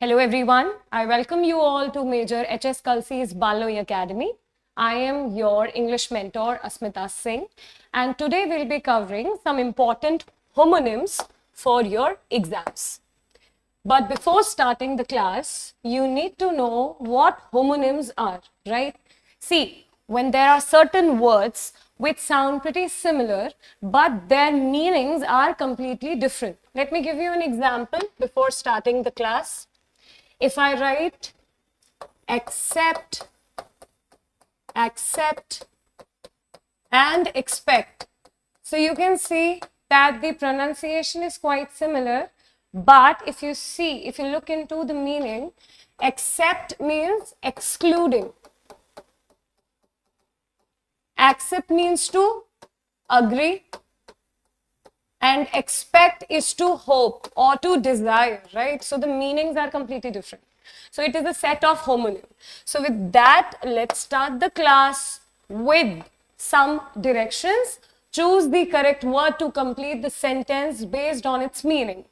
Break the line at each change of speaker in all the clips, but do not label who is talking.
Hello everyone, I welcome you all to Major HS Kalsi's Baloi Academy. I am your English mentor Asmita Singh and today we'll be covering some important homonyms for your exams. But before starting the class, you need to know what homonyms are, right? See, when there are certain words which sound pretty similar, but their meanings are completely different. Let me give you an example before starting the class. If I write accept, and expect, so you can see that the pronunciation is quite similar, but if you look into the meaning, accept means excluding, accept means to agree, and expect is to hope or to desire, right? So the meanings are completely different. So it is a set of homonym. So with that, let's start the class with some directions. Choose the correct word to complete the sentence based on its meaning.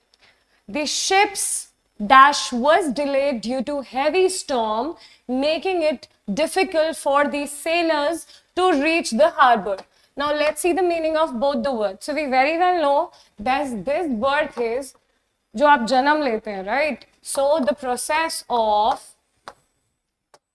The ship's dash was delayed due to heavy storm, making it difficult for the sailors to reach the harbor. Now let's see the meaning of both the words. So we very well know that this birth is जो आप जन्म लेते हैं, right? So the process of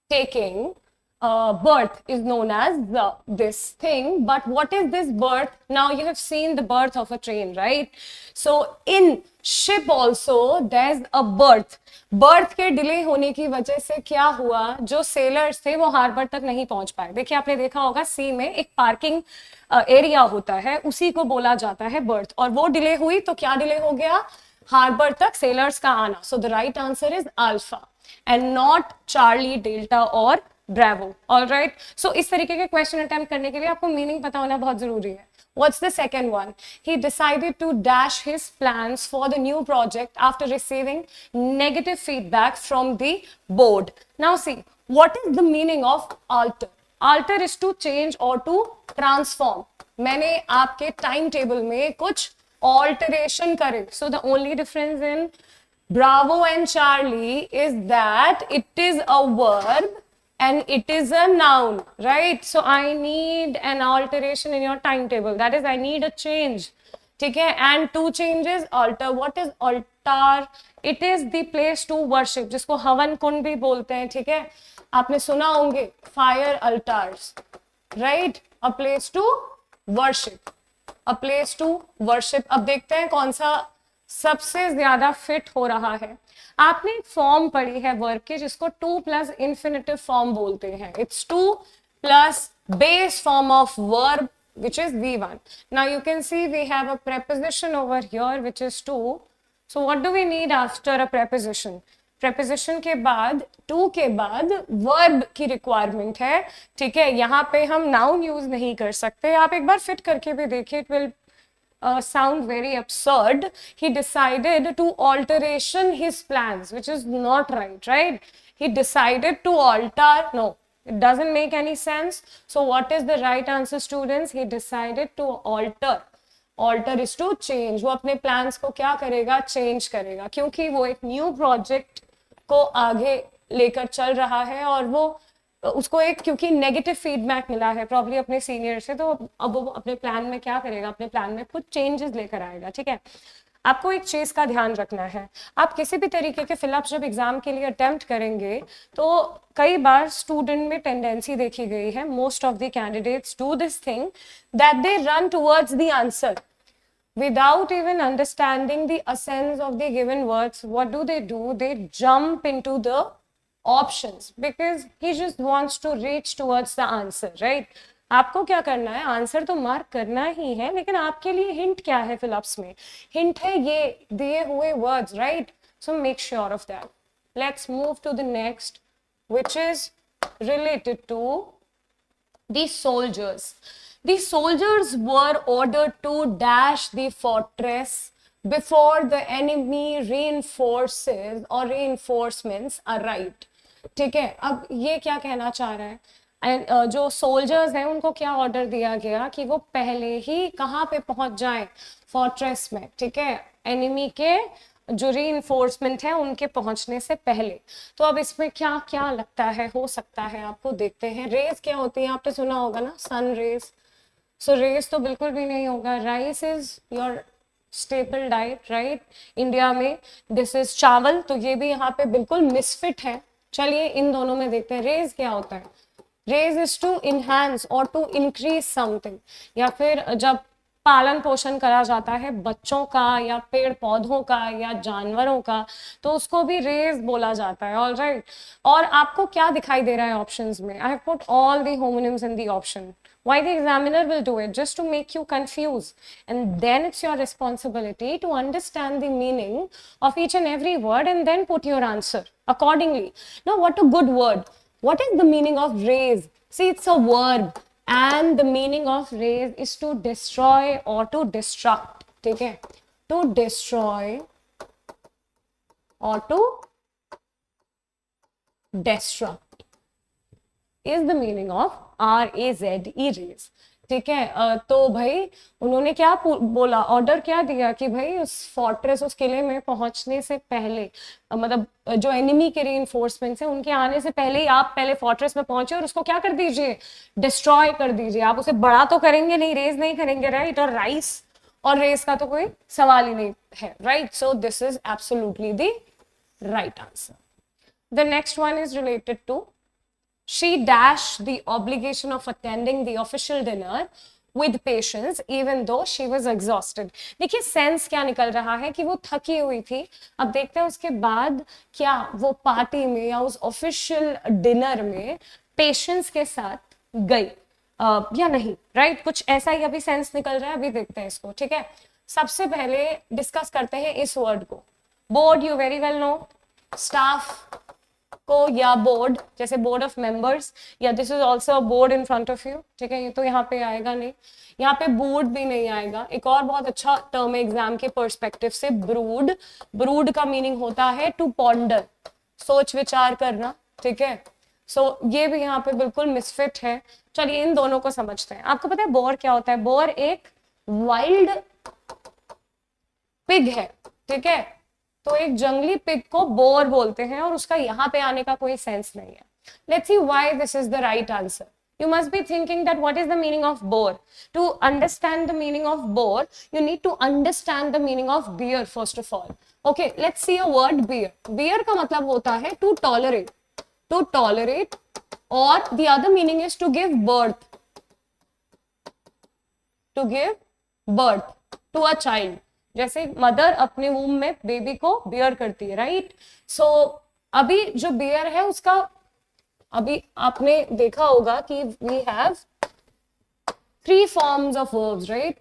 taking birth is known as this thing. But what is this birth? Now you have seen the birth of a train, right? So in ship also there's a birth. Birth के delay होने की वजह से क्या हुआ, जो sellers थे वो हार्बर तक नहीं पहुंच पाए. देखिए आपने देखा होगा सी में एक पार्किंग एरिया होता है, उसी को बोला जाता है बर्थ, और वो डिले हुई तो क्या डिले हो गया, हार्बर तक सेलर्स का आना. सो the right answer is alpha and not Charlie, delta और ब्रेवो. ऑलराइट, सो इस तरीके के क्वेश्चन अटेम्प्ट करने के लिए आपको मीनिंग पता होना बहुत जरूरी है. What's the second one? He decided to dash his plans for the new project after receiving negative feedback from the board. Now see, what is the meaning of alter? Alter is to change or to transform. मैंने आपके time table में कुछ alteration करे. So the only difference in Bravo and Charlie is that it is a verb and it is a noun, right? So I need an alteration in your timetable. That is, I need a change. ठीक है? And two changes, altar. What is altar? It is the place to worship, जिसको हवन कुंड भी बोलते हैं. ठीक है? आपने सुना होंगे fire altars, right? A place to worship. A place to worship. अब देखते हैं कौन सा सबसे ज्यादा फिट हो रहा है. आपने एक फॉर्म पढ़ी है वर्ब की जिसको टू प्लस इंफिनिटिव फॉर्म बोलते हैं. It's two plus base form of verb which is V1. Now you can see we have a preposition over here which is to. So what do we need after a preposition? preposition के बाद to के बाद verb की requirement है. ठीक है, यहाँ पे हम noun use नहीं कर सकते. आप एक बार fit करके भी देखिए, it will sound very absurd. He decided to alteration his plans, which is not right, right? He decided to alter. No, it doesn't make any sense. So what is the right answer, students? He decided to alter. Alter is to change. वो अपने plans को क्या करेगा, change करेगा, क्योंकि वो एक new project को आगे लेकर चल रहा है और वो उसको एक क्योंकि नेगेटिव फीडबैक मिला है प्रॉब्ली अपने सीनियर से, तो अब वो अपने प्लान में क्या करेगा, अपने प्लान में कुछ चेंजेस लेकर आएगा. ठीक है, आपको एक चीज का ध्यान रखना है. आप किसी भी तरीके के फिलअप जब एग्जाम के लिए अटेम्प्ट करेंगे तो कई बार स्टूडेंट में टेंडेंसी देखी गई है, most of the candidates do this thing that they run towards the answer without even understanding the essence of the given words. What do? They jump into the options because he just wants to reach towards the answer, right? आपको क्या करना है, answer तो mark करना ही है, लेकिन आपके लिए हिंट क्या है फिलअप्स में? हिंट है ये दिए हुए words, right? So make sure of that. Let's move to the next which is related to the soldiers. The soldiers were ordered to dash the fortress before the enemy reinforces or reinforcements arrived. ठीक है, अब ये क्या कहना चाह रहा है, जो सोल्जर्स हैं उनको क्या ऑर्डर दिया गया कि वो पहले ही कहाँ पे पहुंच जाएं, फोर्ट्रेस में. ठीक है, एनिमी के जो रीइंफोर्समेंट है उनके पहुंचने से पहले। तो अब इसमें क्या क्या लगता है, हो सकता है आपको, देखते हैं। रेज क्या होती है, आपने सुना होगा ना, सन रेज। सो रेज तो बिल्कुल भी नहीं होगा। Rice is your staple diet, right, India में। दिस इज चावल, तो ये भी यहाँ पे बिल्कुल मिसफिट है। चलिए इन दोनों में देखते हैं रेज क्या होता है। रेज इज टू इनहांस और टू इंक्रीज समथिंग, या फिर जब पालन पोषण करा जाता है बच्चों का या पेड़ पौधों का या जानवरों का, तो उसको भी रेज बोला जाता है। All right. और आपको क्या दिखाई दे रहा है ऑप्शंस में? I have put all the homonyms in the option. Why the examiner will do it? Just to make you confused. And then it's your responsibility to understand the meaning of each and every word and then put your answer accordingly. Now, what a good word. What is the meaning of raise? See, it's a verb. And the meaning of raise is to destroy or to destruct. ठीक है? To destroy or to destruct is the meaning of RAZE, raise. ठीक है। तो भाई उन्होंने क्या बोला, order क्या दिया कि भाई उस फोर्ट्रेस, उस किले में पहुंचने से पहले, मतलब जो एनिमी के रीइंफोर्समेंट्स हैं उनके आने से पहले ही आप पहले फोर्ट्रेस में पहुंचे और उसको क्या कर दीजिए, डिस्ट्रॉय कर दीजिए। आप उसे बड़ा तो करेंगे नहीं, रेज नहीं करेंगे, राइट। और राइस और रेस का तो कोई सवाल ही नहीं है, right. So this is absolutely the right answer. The next one is related to she dashed the obligation of attending the official dinner with patience even though she was exhausted. देखिए sense क्या निकल रहा है कि वो थकी हुई थी। अब देखते हैं उसके बाद क्या वो पार्टी में या उस ऑफिशियल डिनर में पेशेंस के साथ गई या नहीं, राइट। कुछ ऐसा ही अभी सेंस निकल रहा है, अभी देखते हैं इसको। ठीक है, सबसे पहले डिस्कस करते हैं इस वर्ड को। Board, you very well know, staff को या बोर्ड, जैसे बोर्ड ऑफ मेंबर्स, या this is also a board in front of you. ठीक है, ये तो यहाँ पे आएगा नहीं, यहाँ पे बोर्ड भी नहीं आएगा। एक और बहुत अच्छा टर्म है एग्जाम के पर्सपेक्टिव से, ब्रूड। ब्रूड का मीनिंग होता है टू पॉन्डर, सोच विचार करना। ठीक है, सो ये भी यहाँ पे बिल्कुल मिसफिट है। चलिए इन दोनों को समझते हैं। आपको पता है बोर क्या होता है? बोर एक वाइल्ड पिग है। ठीक है, तो एक जंगली पिग को बोर बोलते हैं और उसका यहाँ पे आने का कोई सेंस नहीं है। Let's see why this is the right answer. You must be thinking that what is the meaning of bore. To understand the meaning of bore, you need to understand the meaning of beer first of all. Okay, let's see a word beer. Beer का मतलब होता है to tolerate. To tolerate, or the other meaning is to give birth. To give birth to a child. जैसे mother अपने वूम में baby को beer करती है, राइट। सो अभी जो बियर है उसका, अभी आपने देखा होगा कि we have 3 forms of verbs, right.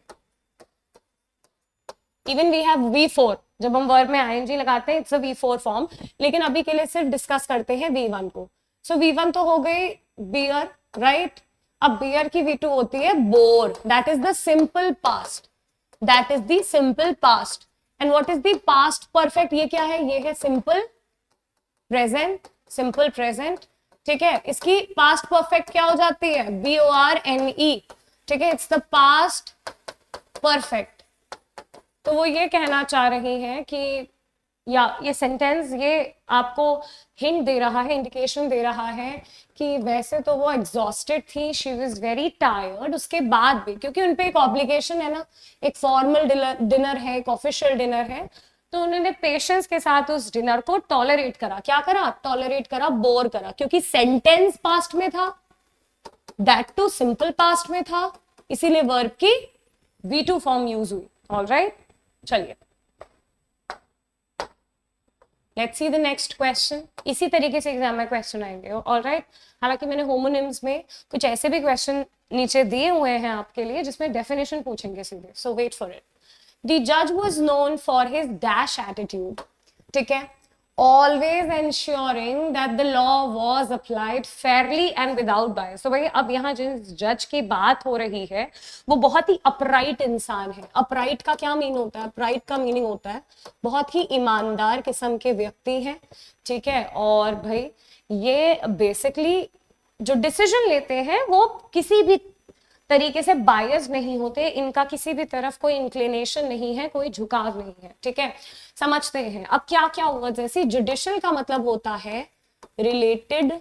Even we have V4, जब हम वर्ब में ING लगाते हैं इट्स अ V4 फॉर्म, लेकिन अभी के लिए सिर्फ डिस्कस करते हैं V1 को। सो V1 तो हो गई बियर, राइट। अब बियर की V2 होती है bore, that is the simple past, that is the simple past. And what is the past perfect? ये क्या है? ये है simple present, simple present. ठीक है, इसकी past perfect क्या हो जाती है? BORNE. ठीक है, it's the past perfect. तो वो ये कहना चाह रही है कि, या ये सेंटेंस ये आपको हिंट दे रहा है, इंडिकेशन दे रहा है कि वैसे तो वो एग्जॉस्टेड थी, शी वाज वेरी टायर्ड, उसके बाद भी, क्योंकि उनपे एक ऑब्लिगेशन है ना, एक फॉर्मल डिनर है, एक ऑफिशियल डिनर है, तो उन्होंने पेशेंस के साथ उस डिनर को टॉलरेट करा। क्या करा? टॉलरेट करा, बोर करा, क्योंकि सेंटेंस पास्ट में था, दैट टू सिंपल पास्ट में था, इसीलिए वर्ब की V2 फॉर्म यूज हुई। ऑलराइट, चलिए let's see the next question. इसी तरीके से एग्जाम में क्वेश्चन आएंगे, ऑलराइट। हालांकि मैंने होमोनिम्स में कुछ ऐसे भी क्वेश्चन नीचे दिए हुए हैं आपके लिए जिसमें डेफिनेशन पूछेंगे सीधे, सो वेट फॉर इट। द जज was known for his dash attitude. ठीक है, always ensuring that the law was applied fairly and without bias. तो भाई अब यहाँ जिस जज की बात हो रही है वो बहुत ही अपराइट इंसान है। अपराइट का क्या मीन होता है? अपराइट का मीनिंग होता है बहुत ही ईमानदार किस्म के व्यक्ति हैं। ठीक है, और भाई ये बेसिकली जो डिसीजन लेते हैं वो किसी भी तरीके से बायस नहीं होते, इनका किसी भी तरफ कोई इंक्लिनेशन नहीं है, कोई झुकाव नहीं है, ठीक है, समझते हैं। अब क्या क्या हुआ, जैसे जुडिशियल का मतलब होता है related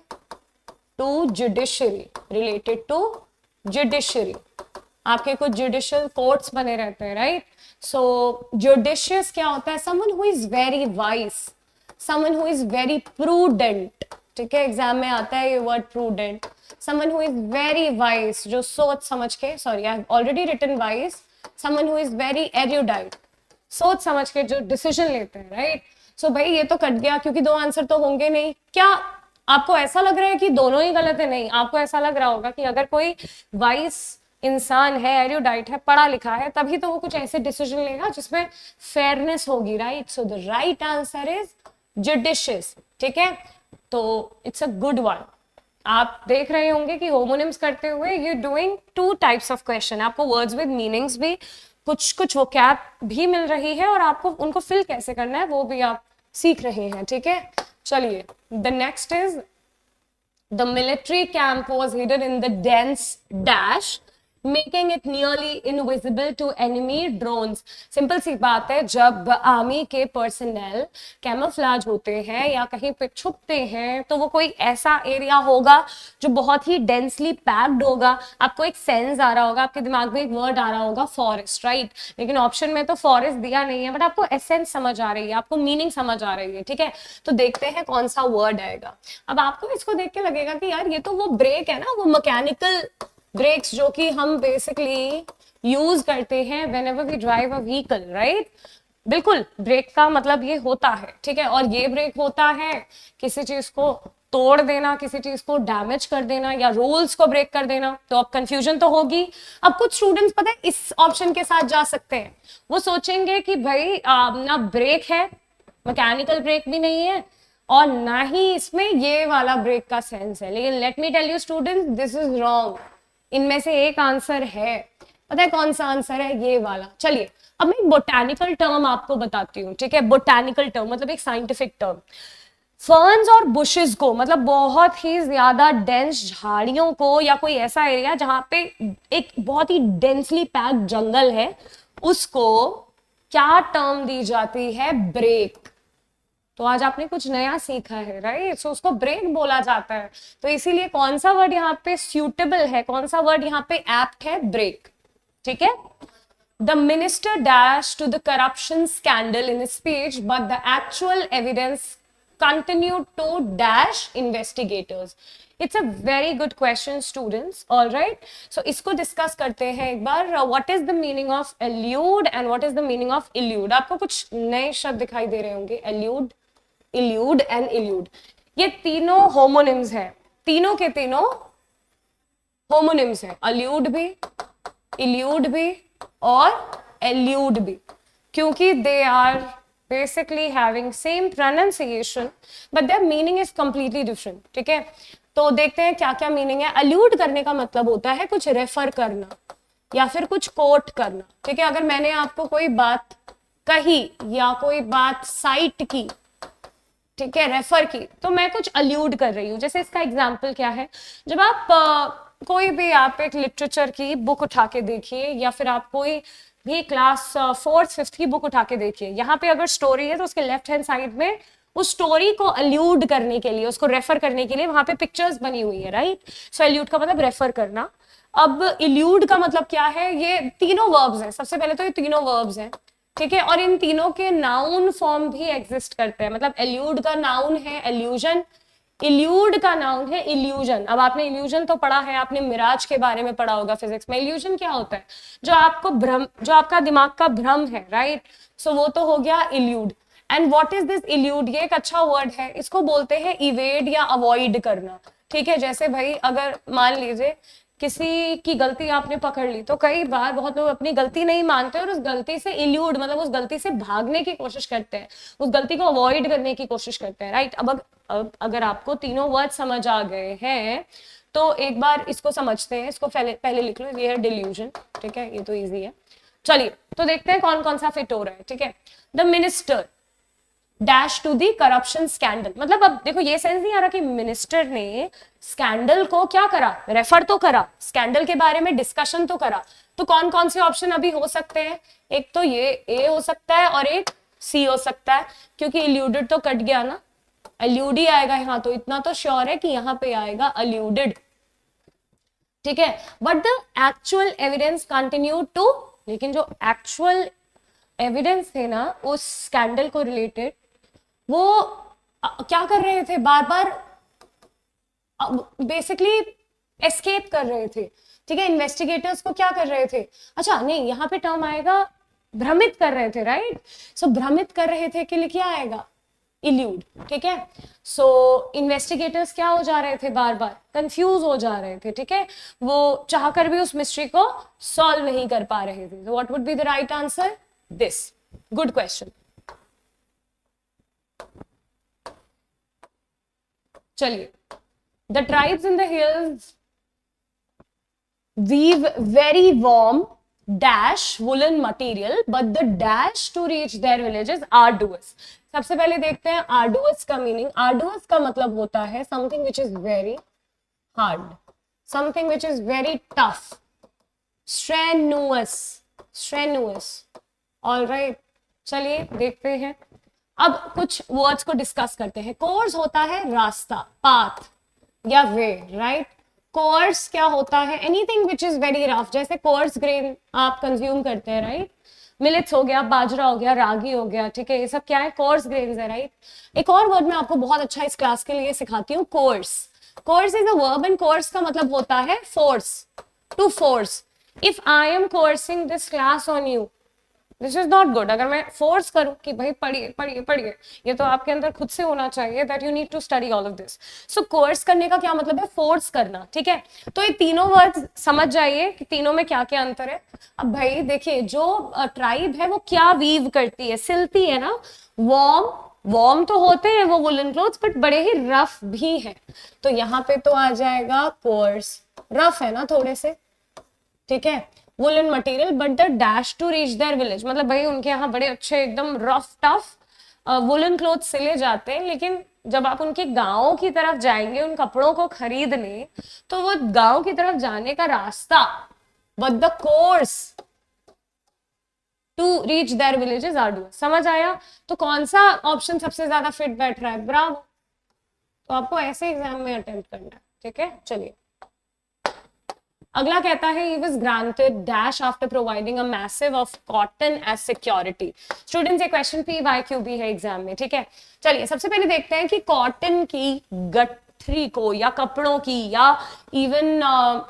to judiciary, related to judiciary, आपके कुछ जुडिशियल कोर्ट्स बने रहते हैं, राइट। सो जुडिशियस क्या होता है, someone who is very wise, someone who is very prudent, ठीक है, एग्जाम में आता है ये word prudent, someone who is very wise, जो सोच समझ के, sorry I have already written wise, someone who is very erudite, सोच समझ के जो डिसीजन लेते हैं, राइट। सो भाई ये तो कट गया क्योंकि दो आंसर तो होंगे नहीं। क्या आपको ऐसा लग रहा है कि दोनों ही गलत है? नहीं, आपको ऐसा लग रहा होगा कि अगर कोई वाइज इंसान है, एरुडाइट है, पढ़ा लिखा है, तभी तो वो कुछ ऐसे डिसीजन लेगा जिसमें फेयरनेस होगी, right. So the right answer is judicious, ठीक है, तो इट्स अ गुड वन। आप देख रहे होंगे कि होमोनिम्स करते हुए you doing two types of question, आपको वर्ड्स विद मीनिंग्स भी, कुछ कुछ वोकैब भी मिल रही है और आपको उनको फिल कैसे करना है वो भी आप सीख रहे हैं, ठीक है। चलिए, the next is the military camp was hidden in the dense dash making it nearly invisible to enemy drones. Simple सी बात है, जब आर्मी के पर्सनल कैमोफ्लेज होते हैं या कहीं पे छुपते हैं तो वो कोई ऐसा एरिया होगा जो बहुत ही डेंसली पैक्ड होगा। आपको एक सेंस आ रहा होगा, आपके दिमाग में एक वर्ड आ रहा होगा फॉरेस्ट, राइट, लेकिन ऑप्शन में तो फॉरेस्ट दिया नहीं है, बट आपको एसेंस समझ आ रही है, आपको मीनिंग समझ आ रही है, ठीक है। तो देखते हैं कौन सा वर्ड आएगा। अब आपको इसको देख के लगेगा कि यार ये तो वो ब्रेक है ना, वो मैकेनिकल ब्रेक्स जो कि हम बेसिकली यूज करते हैं whenever we drive a vehicle, right. बिल्कुल, ब्रेक का मतलब ये होता है, ठीक है, और ये ब्रेक होता है किसी चीज को तोड़ देना, किसी चीज को डैमेज कर देना या रूल्स को ब्रेक कर देना। तो अब कंफ्यूजन तो होगी। अब कुछ स्टूडेंट्स पता है इस ऑप्शन के साथ जा सकते हैं, वो सोचेंगे कि भाई ना ब्रेक है, मैकेनिकल ब्रेक भी नहीं है और ना ही इसमें ये वाला ब्रेक का सेंस है। लेकिन let me tell you students, this is wrong. इनमें से एक आंसर है, पता है कौन सा आंसर है? ये वाला। चलिए, अब मैं एक बोटैनिकल टर्म आपको बताती हूँ, ठीक है। बोटैनिकल टर्म मतलब एक साइंटिफिक टर्म। फर्न्स और बुशेस को, मतलब बहुत ही ज्यादा डेंस झाड़ियों को या कोई ऐसा एरिया जहां पे एक बहुत ही डेंसली पैक्ड जंगल है, उसको क्या टर्म दी जाती है? ब्रेक। तो आज आपने कुछ नया सीखा है, राइट। सो उसको ब्रेक बोला जाता है। तो इसीलिए कौन सा वर्ड यहाँ पे सूटेबल है, कौन सा वर्ड यहाँ पे एप्ट है? ब्रेक, ठीक है। The minister dash to the corruption scandal in speech but the actual evidence continued to dash investigators. It's a very good question, students. All right. So इसको डिस्कस करते हैं एक बार। What is the meaning of elude and what is the meaning of elude? आपको कुछ नए शब्द दिखाई दे रहे होंगे, elude, elude and elude. ये तीनों होमोनिम्स हैं, तीनों के तीनों होमोनिम्स हैं, elude भी, elude भी और elude भी, क्योंकि they are basically having same pronunciation but their meaning is completely different, ठीक है। तो देखते हैं क्या क्या मीनिंग है। allude करने का मतलब होता है कुछ रेफर करना या फिर कुछ कोट करना, ठीक है। अगर मैंने आपको कोई बात कही या कोई बात साइट की, ठीक है, रेफर की, तो मैं कुछ allude कर रही हूँ। जैसे इसका एग्जाम्पल क्या है, जब आप कोई भी आप एक लिटरेचर की बुक उठा के देखिए या फिर आप कोई भी क्लास 4th 5th की बुक उठा के देखिए, यहाँ पे अगर स्टोरी है तो उसके लेफ्ट हैंड साइड में उस स्टोरी को अल्यूड करने के लिए, उसको रेफर करने के लिए वहां पे पिक्चर्स बनी हुई है, राइट। सो अल्यूड का मतलब रेफर करना। अब इल्यूड का मतलब क्या है? ये तीनों वर्ब्स हैं। सबसे पहले तो ये तीनों वर्ब्स हैं, ठीक है, और इन तीनों के नाउन फॉर्म भी एग्जिस्ट करते हैं। मतलब एल्यूड का नाउन है एल्यूजन, इल्यूड का नाउन है इल्यूजन। अब आपने इल्यूजन तो पढ़ा है, आपने मिराज के बारे में पढ़ा होगा फिजिक्स में। इल्यूजन क्या होता है? जो आपको भ्रम, जो आपका दिमाग का भ्रम है, राइट। सो वो तो हो गया elude. And what is this elude? ये एक अच्छा वर्ड है, इसको बोलते हैं इवेड या अवॉइड करना, ठीक है। जैसे भाई अगर मान लीजिए किसी की गलती आपने पकड़ ली, तो कई बार बहुत लोग अपनी गलती नहीं मानते और उस गलती से इल्यूड मतलब उस गलती से भागने की कोशिश करते हैं, उस गलती को अवॉइड करने की कोशिश करते हैं, राइट। अब अगर आपको तीनों वर्ड समझ आ गए हैं तो एक बार इसको समझते हैं। इसको पहले लिख लो, ये है डिल्यूजन, ठीक है, ये तो इजी है। चलिए तो देखते हैं कौन कौन सा फिट हो रहा है, ठीक है। The minister, dash to the corruption scandal. मतलब अब देखो ये सेंस नहीं आ रहा कि मिनिस्टर ने स्कैंडल को क्या करा, रेफर तो करा, स्कैंडल के बारे में डिस्कशन तो करा। तो कौन कौन से ऑप्शन अभी हो सकते हैं, एक तो ये ए हो सकता है और एक सी हो सकता है, क्योंकि इल्यूडेड तो कट गया ना, अल्यूड ही आएगा यहाँ, तो इतना तो श्योर है कि यहाँ पे आएगा अल्यूडेड, ठीक है। But the actual evidence continue to, लेकिन जो एक्चुअल एविडेंस थे ना उस स्कैंडल को रिलेटेड, वो क्या कर रहे थे, बार बार बेसिकली एस्केप कर रहे थे, ठीक है। इन्वेस्टिगेटर्स को क्या कर रहे थे, अच्छा नहीं यहाँ पे टर्म आएगा भ्रमित कर रहे थे, राइट। सो भ्रमित कर रहे थे के लिए क्या आएगा, इल्यूड, ठीक है। सो इन्वेस्टिगेटर्स क्या हो जा रहे थे, बार बार कंफ्यूज हो जा रहे थे, ठीक है। वो चाहकर भी उस मिस्ट्री को सॉल्व नहीं कर पा रहे थे। So what would be the right answer, this. Good question. चलिए, the tribes in the hills weave very warm dash woolen material but the dash to reach their village is arduous। सबसे पहले देखते हैं arduous का meaning. arduous का मतलब होता है something which is very hard, something which is very tough, strenuous, strenuous, all right। चलिए देखते हैं, अब कुछ वर्ड्स को डिस्कस करते हैं। कोर्स होता है रास्ता, पाथ या वे, राइट। कोर्स क्या होता है, anything which is very rough, जैसे कोर्स ग्रेन आप कंज्यूम करते हैं, राइट। मिलेट्स हो गया, बाजरा हो गया, रागी हो गया, ठीक है, ये सब क्या है, कोर्स ग्रेन्स है, राइट। एक और वर्ड मैं आपको बहुत अच्छा इस क्लास के लिए सिखाती हूँ, course. Course is a verb and course का मतलब होता है force, to force. If I am coursing this class on you, this is not good. अगर मैं फोर्स करूं कि भाई पढ़िए पढ़िए पढ़िए, ये तो आपके अंदर खुद से होना चाहिए that you need to study all of this. So course करने का क्या मतलब है, फोर्स करना, ठीक है। तो ये तीनों वर्ड्स समझ जाइए कि तीनों में क्या क्या अंतर है। अब भाई देखिए, जो ट्राइब है वो क्या वीव करती है, सिलती है ना। वॉर्म तो होते हैं वो वुलन क्लोथ्स, बट बड़े ही रफ भी हैं। तो यहाँ पे तो आ जाएगा कोर्स, रफ है ना थोड़े से, ठीक है। Woollen material but the dash to reach their village, मतलब भाई उनके यहाँ बड़े अच्छे एकदम रफ टफ वुलन क्लोथ सिले जाते हैं, लेकिन जब आप उनके गांव की तरफ जाएंगे उन कपड़ों को खरीदने, तो वो गांव की तरफ जाने का रास्ता, but the course to reach their village is arduous. समझ आया। तो कौन सा ऑप्शन सबसे ज्यादा फिट बैठ रहा है, ब्रावो। तो आपको ऐसे एग्जाम में अटेम्प्ट करना है, ठीक है। चलिए अगला कहता है, he was granted dash after providing a massive of cotton as security। Students ये क्वेश्चन PYQB है एग्जाम में, ठीक है। चलिए सबसे पहले देखते हैं कि कॉटन की गठरी को या कपड़ों की या इवन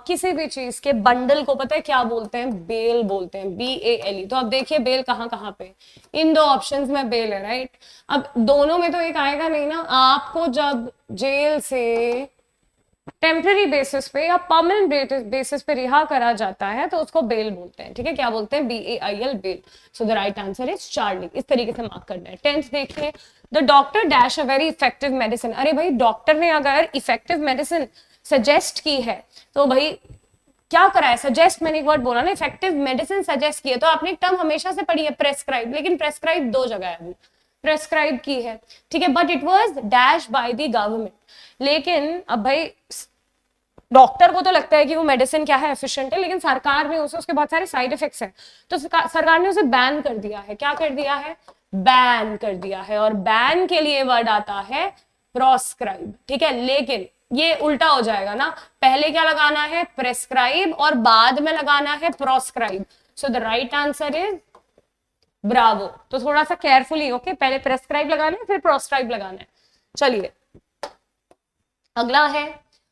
किसी भी चीज के बंडल को पता है क्या बोलते हैं, बेल बोलते हैं, BALE। तो अब देखिए बेल कहाँ कहाँ पे, इन दो ऑप्शंस में बेल है, राइट। अब दोनों में तो एक आएगा नहीं ना। आपको जब जेल से टेम्पररी बेसिस पे या परमानेंट बेसिस पे रिहा करा जाता है तो उसको बेल बोलते हैं, ठीक है। क्या बोलते हैं, BAIL, bail. So the right answer is Charlie. इस तरीके से मार्क करना है। 10th देखिए, the doctor dash a very effective medicine. अरे भाई डॉक्टर ने अगर इफेक्टिव मेडिसिन सजेस्ट की है तो भाई क्या करा है, सजेस्ट, मैंने एक वर्ड बोला ना, इफेक्टिव मेडिसिन सजेस्ट की है। तो आपने एक टर्म हमेशा से पढ़ी है प्रेस्क्राइब, लेकिन प्रेस्क्राइब दो जगह है, प्रेस्क्राइब की है, ठीक है, but it was dash by the government. लेकिन अब भाई डॉक्टर को तो लगता है कि वो मेडिसिन क्या है, एफिशिएंट है, लेकिन सरकार ने उसे, उसके बहुत सारे साइड इफेक्ट्स हैं, तो सरकार ने उसे बैन कर दिया है। क्या कर दिया है, बैन कर दिया है। और बैन के लिए वर्ड आता है प्रोस्क्राइब, ठीक है। लेकिन ये उल्टा हो जाएगा ना, पहले क्या लगाना है, प्रेस्क्राइब, और बाद में लगाना है proscribe. So the right answer is Bravo. तो थोड़ा सा केयरफुली, ओके, पहले प्रेस्क्राइब लगाना है फिर प्रोस्क्राइब लगाना है। चलिए अगला है,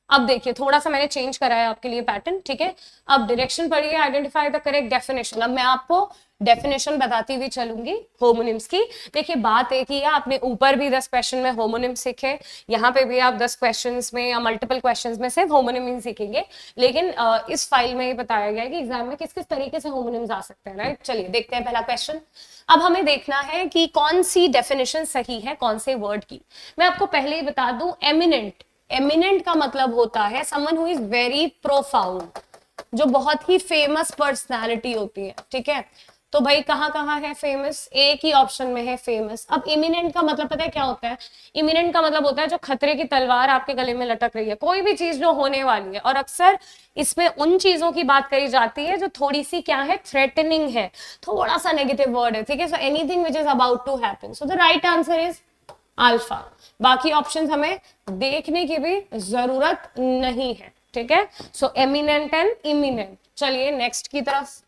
अब देखिए थोड़ा सा मैंने चेंज करा है आपके लिए पैटर्न, ठीक है। अब डायरेक्शन पढ़िए, आइडेंटिफाई द करेक्ट डेफिनेशन। अब मैं आपको डेफिनेशन बताती हुई चलूंगी होमोनिम्स की। देखिए बात एक ही है, आपने ऊपर भी 10 क्वेश्चन में होमोनिम्स सीखे, यहाँ पे भी आप 10 क्वेश्चंस में या मल्टीपल क्वेश्चंस में सिर्फ होमोनिम ही सीखेंगे, लेकिन इस फाइल में ये बताया गया है कि एग्जाम में किस किस तरीके से होमोनिम्स आ सकते हैं, राइट। चलिए देखते हैं पहला क्वेश्चन। अब हमें देखना है कि कौन सी डेफिनेशन सही है कौन से वर्ड की। मैं आपको पहले ही बता दूं, एमिनेंट, एमिनेंट का मतलब होता है someone who is very profound, जो बहुत ही फेमस पर्सनालिटी होती है, ठीक है। तो तो भाई कहाँ कहाँ है फेमस, एक ही ऑप्शन में है फेमस। अब इमिनेंट का मतलब पता है क्या होता है, इमिनेंट का मतलब होता है जो खतरे की तलवार आपके गले में लटक रही है, कोई भी चीज जो होने वाली है। और अक्सर इसमें उन चीजों की बात करी जाती है जो थोड़ी सी क्या है, थ्रेटनिंग है, थोड़ा सा नेगेटिव वर्ड है, ठीक है। So anything which is about to happen, so the right answer is alpha. बाकी ऑप्शंस हमें देखने की भी जरूरत नहीं है, ठीक है। So eminent and imminent. चलिए नेक्स्ट की तरफ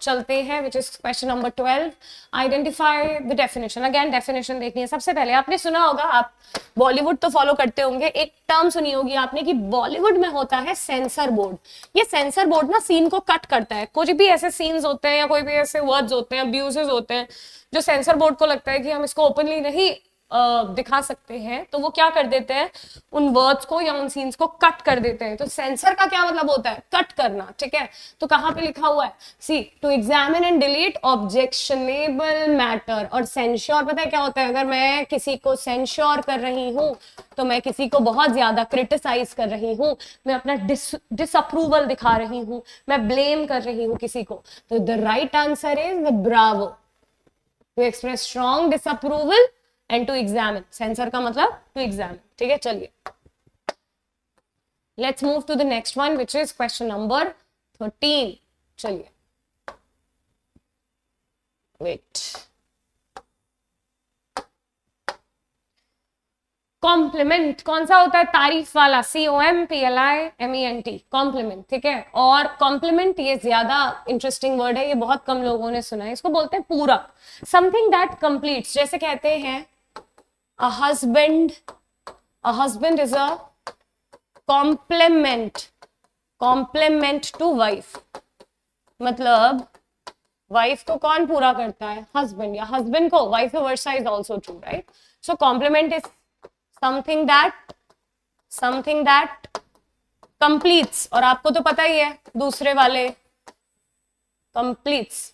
चलते हैं, which is question number 12। Identify the definition. Again definition देखनी है। सबसे पहले आपने सुना होगा, आप बॉलीवुड तो फॉलो करते होंगे, एक टर्म सुनी होगी आपने कि बॉलीवुड में होता है सेंसर बोर्ड। ये सेंसर बोर्ड ना सीन को कट करता है। कुछ भी ऐसे सीन्स होते हैं या कोई भी ऐसे वर्ड्स होते हैं, अब्यूजेस होते हैं, जो सेंसर बोर्ड को लगता है कि हम इसको ओपनली नहीं दिखा सकते हैं, तो वो क्या कर देते हैं, उन वर्ड्स को या उन सीन्स को कट कर देते हैं। तो सेंसर का क्या मतलब होता है, कट करना, ठीक है। तो कहां पे लिखा हुआ है, see to examine and delete objectionable matter. और सेंश्योर पता है क्या होता है, अगर मैं किसी को सेंश्योर कर रही हूं तो मैं किसी को बहुत ज्यादा क्रिटिसाइज कर रही हूं, मैं अपना डिसअप्रूवल दिखा रही हूं, मैं ब्लेम कर रही हूं किसी को। तो the right answer is bravo, to express strong disapproval and to examine. Censor का मतलब टू एग्जामिन, ठीक है। चलिए let's move to the next one which is question number 13। चलिए वेट, कॉम्प्लीमेंट कौन सा होता है, तारीफ वाला, COMPLIMENT, कॉम्प्लीमेंट, ठीक है। और कॉम्प्लीमेंट ये ज्यादा इंटरेस्टिंग वर्ड है, ये बहुत कम लोगों ने सुना है। इसको बोलते हैं पूरक, समथिंग दैट कंप्लीट्स। जैसे कहते हैं a husband is a complement to wife। मतलब वाइफ को कौन पूरा करता है, हस्बैंड, या हस्बैंड को wife versa is also true, right. So complement is something that completes. और आपको तो पता ही है दूसरे वाले कंप्लीट्स,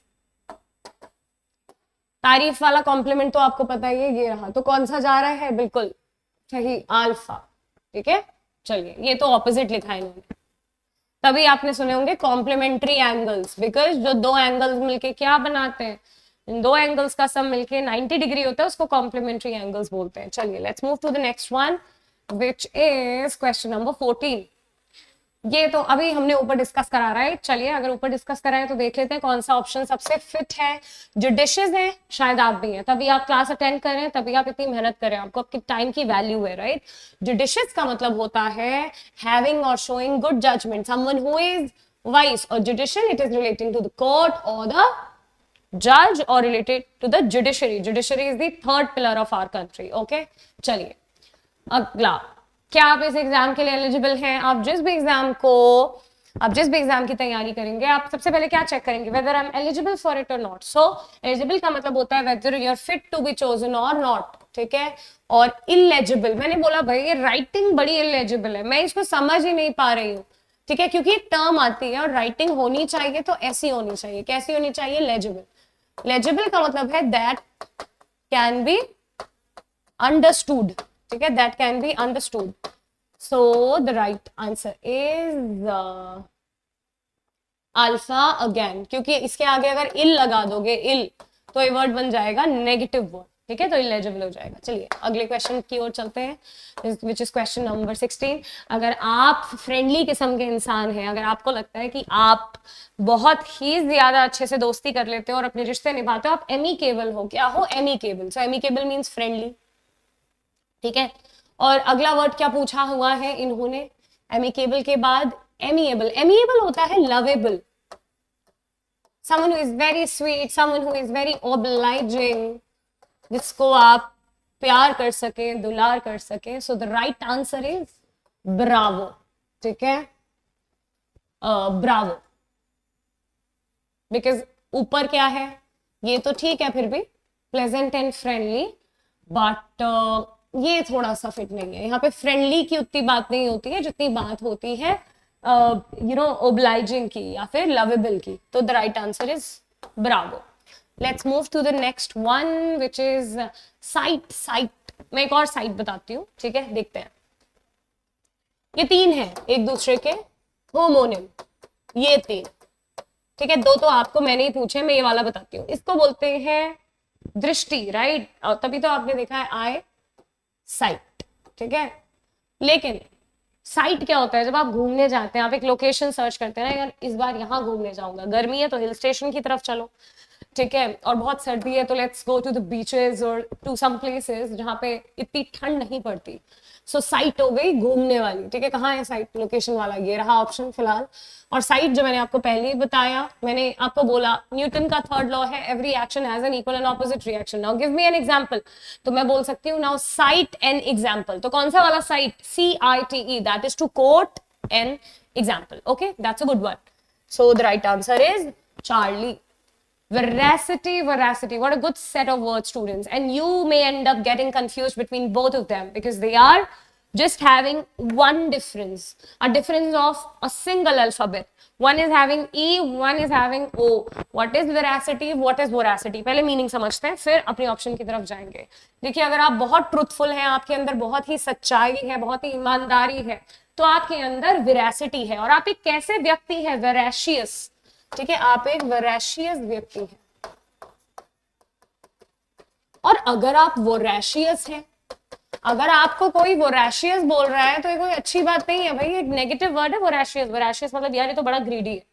तारीफ वाला कॉम्प्लीमेंट तो आपको पता ही है, ये रहा। तो कौन सा जा रहा है, बिल्कुल सही, अल्फा, ठीक है। चलिए ये तो ऑपोजिट लिखा है इन्होंने, तभी आपने सुने होंगे कॉम्प्लीमेंट्री एंगल्स, बिकॉज जो दो एंगल्स मिलके क्या बनाते हैं, इन दो एंगल्स का सम मिलके 90 डिग्री होता है, उसको कॉम्प्लीमेंट्री एंगल्स बोलते हैं। चलिए let's move to the next one which is question number 14। ये तो अभी हमने ऊपर डिस्कस करा रहा है। चलिए अगर ऊपर डिस्कस करा है तो देख लेते हैं कौन सा ऑप्शन सबसे फिट है। जुडिशियस है, शायद आप भी हैं, तभी आप क्लास अटेंड कर रहे हैं, तभी आप इतनी मेहनत कर रहे हैं, आपको आपके टाइम की वैल्यू है, राइट। जुडिशियस का मतलब होता है हैविंग और showing good judgement, someone who is wise. और judicial it is relating to the court और द जज और related to the judiciary. Judiciary is the third pillar of our country, okay. चलिए अगला, क्या आप इस एग्जाम के लिए एलिजिबल हैं। आप जिस भी एग्जाम की तैयारी करेंगे, आप सबसे पहले क्या चेक करेंगे, whether I am eligible for it और नॉट। सो एलिजिबल का मतलब होता है whether you are fit to be chosen और नॉट, ठीक है। और इलेजिबल, मैंने बोला भाई ये राइटिंग बड़ी इलेजिबल है, मैं इसको समझ ही नहीं पा रही हूँ, ठीक है, क्योंकि एक टर्म आती है और राइटिंग होनी चाहिए तो ऐसी होनी चाहिए, कैसी होनी चाहिए, लेजिबल। लेजिबल का मतलब है दैट कैन बी अंडरस्टूड, ठीक है, that can be understood. So the right answer is alpha again, क्योंकि इसके आगे अगर इल लगा दोगे, इल, तो ये वर्ड बन जाएगा नेगेटिव वर्ड, ठीक है, तो इलेजिबल हो जाएगा। चलिए अगले क्वेश्चन की ओर चलते हैं विच इज क्वेश्चन नंबर 16। अगर आप फ्रेंडली किस्म के इंसान हैं, अगर आपको लगता है कि आप बहुत ही ज्यादा अच्छे से दोस्ती कर लेते हो और अपने रिश्ते निभाते हो, आप एमिकेबल हो, क्या हो, एमिकेबल। सो एमिकेबल मीन्स फ्रेंडली, ठीक है। और अगला वर्ड क्या पूछा हुआ है इन्होंने, एमिकेबल के बाद एमिएबल। एमिएबल होता है lovable, someone who is very sweet, someone who is very obliging, जिसको आप प्यार कर सके, दुलार कर सके। सो the right answer is Bravo, ठीक है, ब्रावो। बिकॉज ऊपर क्या है, ये तो ठीक है, फिर भी प्लेजेंट एंड फ्रेंडली, बट ये थोड़ा सा फिट नहीं है। यहाँ पे फ्रेंडली की उतनी बात नहीं होती है जितनी बात होती है ओब्लाइजिंग की या फिर लवेबल की। तो the right answer is bravo. Let's move to the next one which is site. Site, मैं एक और साइट बताती हूँ, ठीक है, देखते हैं। ये तीन है एक दूसरे के होमोनिम, ये तीन, ठीक है, दो तो आपको मैंने ही पूछे, मैं ये वाला बताती हूँ। इसको बोलते हैं दृष्टि, राइट, और तभी तो आपने देखा है आई साइट, ठीक है। लेकिन साइट क्या होता है? जब आप घूमने जाते हैं, आप एक लोकेशन सर्च करते हैं ना, यार इस बार यहाँ घूमने जाऊंगा, गर्मी है तो हिल स्टेशन की तरफ चलो, ठीक है, और बहुत सर्दी है तो let's go to the beaches और टू सम प्लेसेस जहाँ पे इतनी ठंड नहीं पड़ती। सो साइट हो गई घूमने वाली, ठीक है। कहाँ है साइट? लोकेशन वाला, ये रहा ऑप्शन फिलहाल। और साइट जो मैंने आपको पहले ही बताया, मैंने आपको बोला न्यूटन का थर्ड लॉ है, every action has an equal and opposite reaction. Now give me an example, तो मैं बोल सकती हूँ नाउ साइट एन एग्जांपल। तो कौन सा वाला cite? CITE, that is to quote an example. Okay, that's a good one. So the right answer is Charlie. Veracity, veracity. What a good set of words, students. And you may end up getting confused between both of them because they are just having one difference, a difference of a single alphabet. One is having E, one is having O. What is veracity? What is voracity? पहले meaning समझते हैं, फिर अपनी option की तरफ जाएंगे। देखिए, अगर आप बहुत ट्रूथफुल हैं, आपके अंदर बहुत ही सच्चाई है, बहुत ही ईमानदारी है, तो आपके अंदर विरासिटी है। और आप एक कैसे व्यक्ति है? वेराशियस, ठीक है, आप एक वोरेशियस व्यक्ति हैं। और अगर आप वोरेशियस हैं, अगर आपको कोई वोरेशियस बोल रहा है तो ये कोई अच्छी बात नहीं है भाई, एक नेगेटिव वर्ड है वोरेशियस। वोरेशियस मतलब यार ये तो बड़ा ग्रीडी है।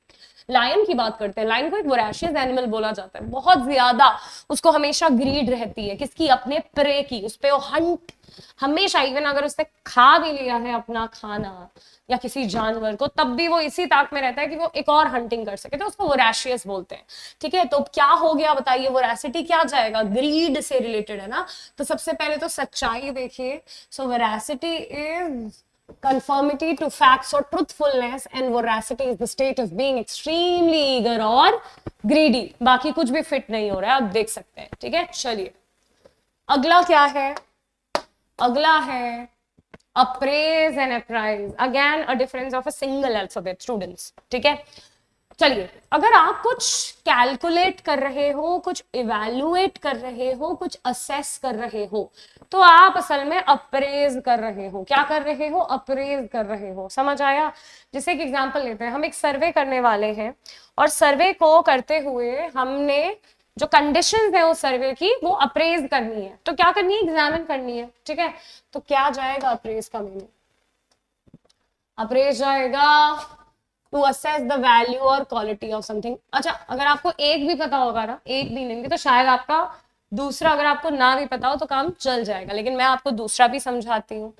लायन की बात करते हैं, लायन को एक वोरेशियस एनिमल बोला जाता है, बहुत ज्यादा उसको हमेशा ग्रीड रहती है, किसकी? अपने प्रे की। उस पे वो हंट हमेशा, इवन अगर उसने खा भी लिया है अपना खाना या किसी जानवर को, तब भी वो इसी ताक में रहता है कि वो एक और हंटिंग कर सके, तो उसको वोरेशियस बोलते हैं, ठीक है। तो क्या हो गया बताइए? वोरेसिटी क्या जाएगा? ग्रीड से रिलेटेड है ना। तो सबसे पहले तो सच्चाई देखिए। सो वोरेसिटी is conformity to facts or truthfulness, and voracity is the state of being extremely eager or greedy. बाकी कुछ भी फिट नहीं हो रहा है, आप देख सकते हैं, ठीक है। चलिए अगला क्या है? अगला है apprise and apprise, again a difference of a single alphabet, students, ठीक है। चलिए, अगर आप कुछ कैलकुलेट कर रहे हो, कुछ इवैल्यूएट कर रहे हो, कुछ असेस कर रहे हो, तो आप असल में अप्रेज कर रहे हो। क्या कर रहे हो? अप्रेज कर रहे हो। समझ आया? जैसे एक एग्जांपल लेते हैं, हम एक सर्वे करने वाले हैं और सर्वे को करते हुए हमने जो कंडीशंस है उस सर्वे की वो अप्रेज करनी है। तो क्या करनी है? एग्जामिन करनी है, ठीक है। तो क्या जाएगा अप्रेज का मीनिंग? अप्रेज जाएगा टू असेस द वैल्यू और क्वालिटी ऑफ समथिंग। अच्छा, अगर आपको एक भी पता होगा ना, एक भी नहीं, तो शायद आपका दूसरा, अगर आपको ना भी पता हो तो काम चल जाएगा, लेकिन मैं आपको दूसरा भी समझाती हूँ।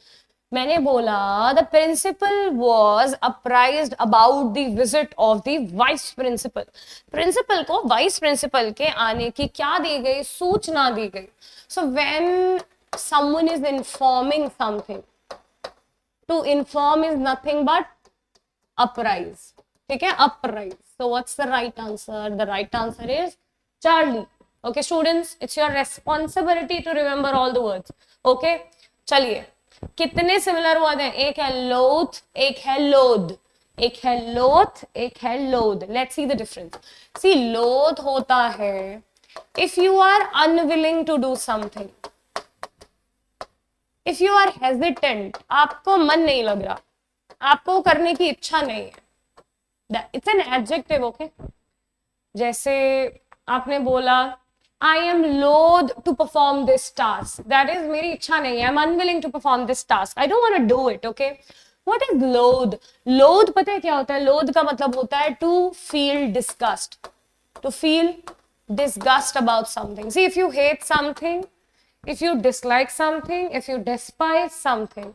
मैंने बोला the principal was apprised about the visit of the vice principal. Principal को वाइस प्रिंसिपल के आने की क्या दी गई? सूचना दी गई। So when someone is informing something, to inform is nothing but apprise, ठीक है, अपराइज। So what's the right answer? The right answer is Charlie. Okay students, it's your responsibility to remember all the words. Okay, चलिए, कितने similar word हैं? एक है loath, एक है लोद, एक है लोथ, एक है loathe. Let's see the difference. See, loath होता है if you are unwilling to do something, if you are hesitant, आपको मन नहीं लग रहा, आपको करने की इच्छा नहीं है, इट्स एन एडजेक्टिव, ओके। जैसे आपने बोला I am loath to perform this task, that is मेरी इच्छा नहीं है, I am unwilling to perform this task, I don't want to do it, okay. What is loath? Loath पता है क्या होता है? लोथ का मतलब होता है to feel disgust, to feel disgust about something. See, if you hate something, if you dislike something, if you despise something,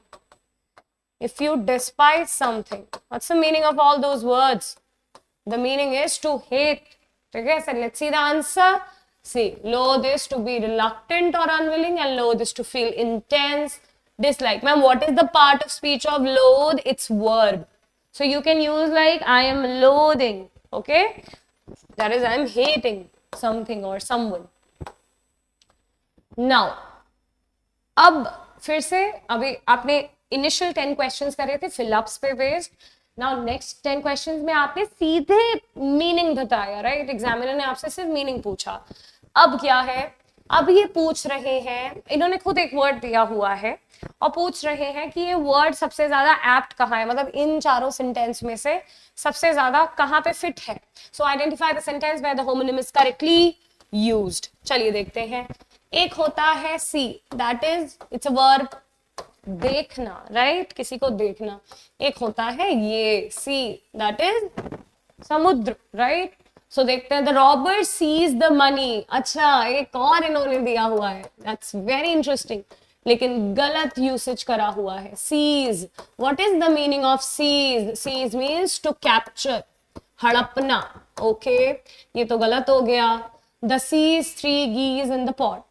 if you despise something, what's the meaning of all those words? The meaning is to hate. Okay, so let's see the answer. See, loathe is to be reluctant or unwilling, and loathe is to feel intense dislike. Ma'am, what is the part of speech of loathe? It's verb. So you can use like I am loathing. Okay, that is I am hating something or someone. Now, अब फिर से, अभी आपने initial 10 questions करे थे fill-ups पे based. Now next 10 questions में आपने सीधे मीनिंग बताया, राइट? एग्जामिनर ने आपसे सिर्फ मीनिंग पूछा। अब क्या है? अब ये पूछ रहे हैं, इन्होंने खुद एक वर्ड दिया हुआ है और पूछ रहे हैं कि ये वर्ड सबसे ज्यादा एप्ट कहाँ है, मतलब इन चारों सेंटेंस में से सबसे ज्यादा कहाँ पे फिट है. So identify the sentence where the homonym is correctly used. चलिए देखते हैं. एक होता है see, that is it's a verb, देखना, राइट, किसी को देखना. एक होता है ये सी, दैट इज समुद्र, राइट. सो देखते हैं. The robber sees the money. अच्छा, एक और इन्होंने दिया हुआ है, दैट्स वेरी इंटरेस्टिंग, लेकिन गलत यूसेज करा हुआ है. Seize, what is the meaning of seize? Seize means to capture, हड़पना. ओके, ये तो गलत हो गया. The sees 3 geese in the pot.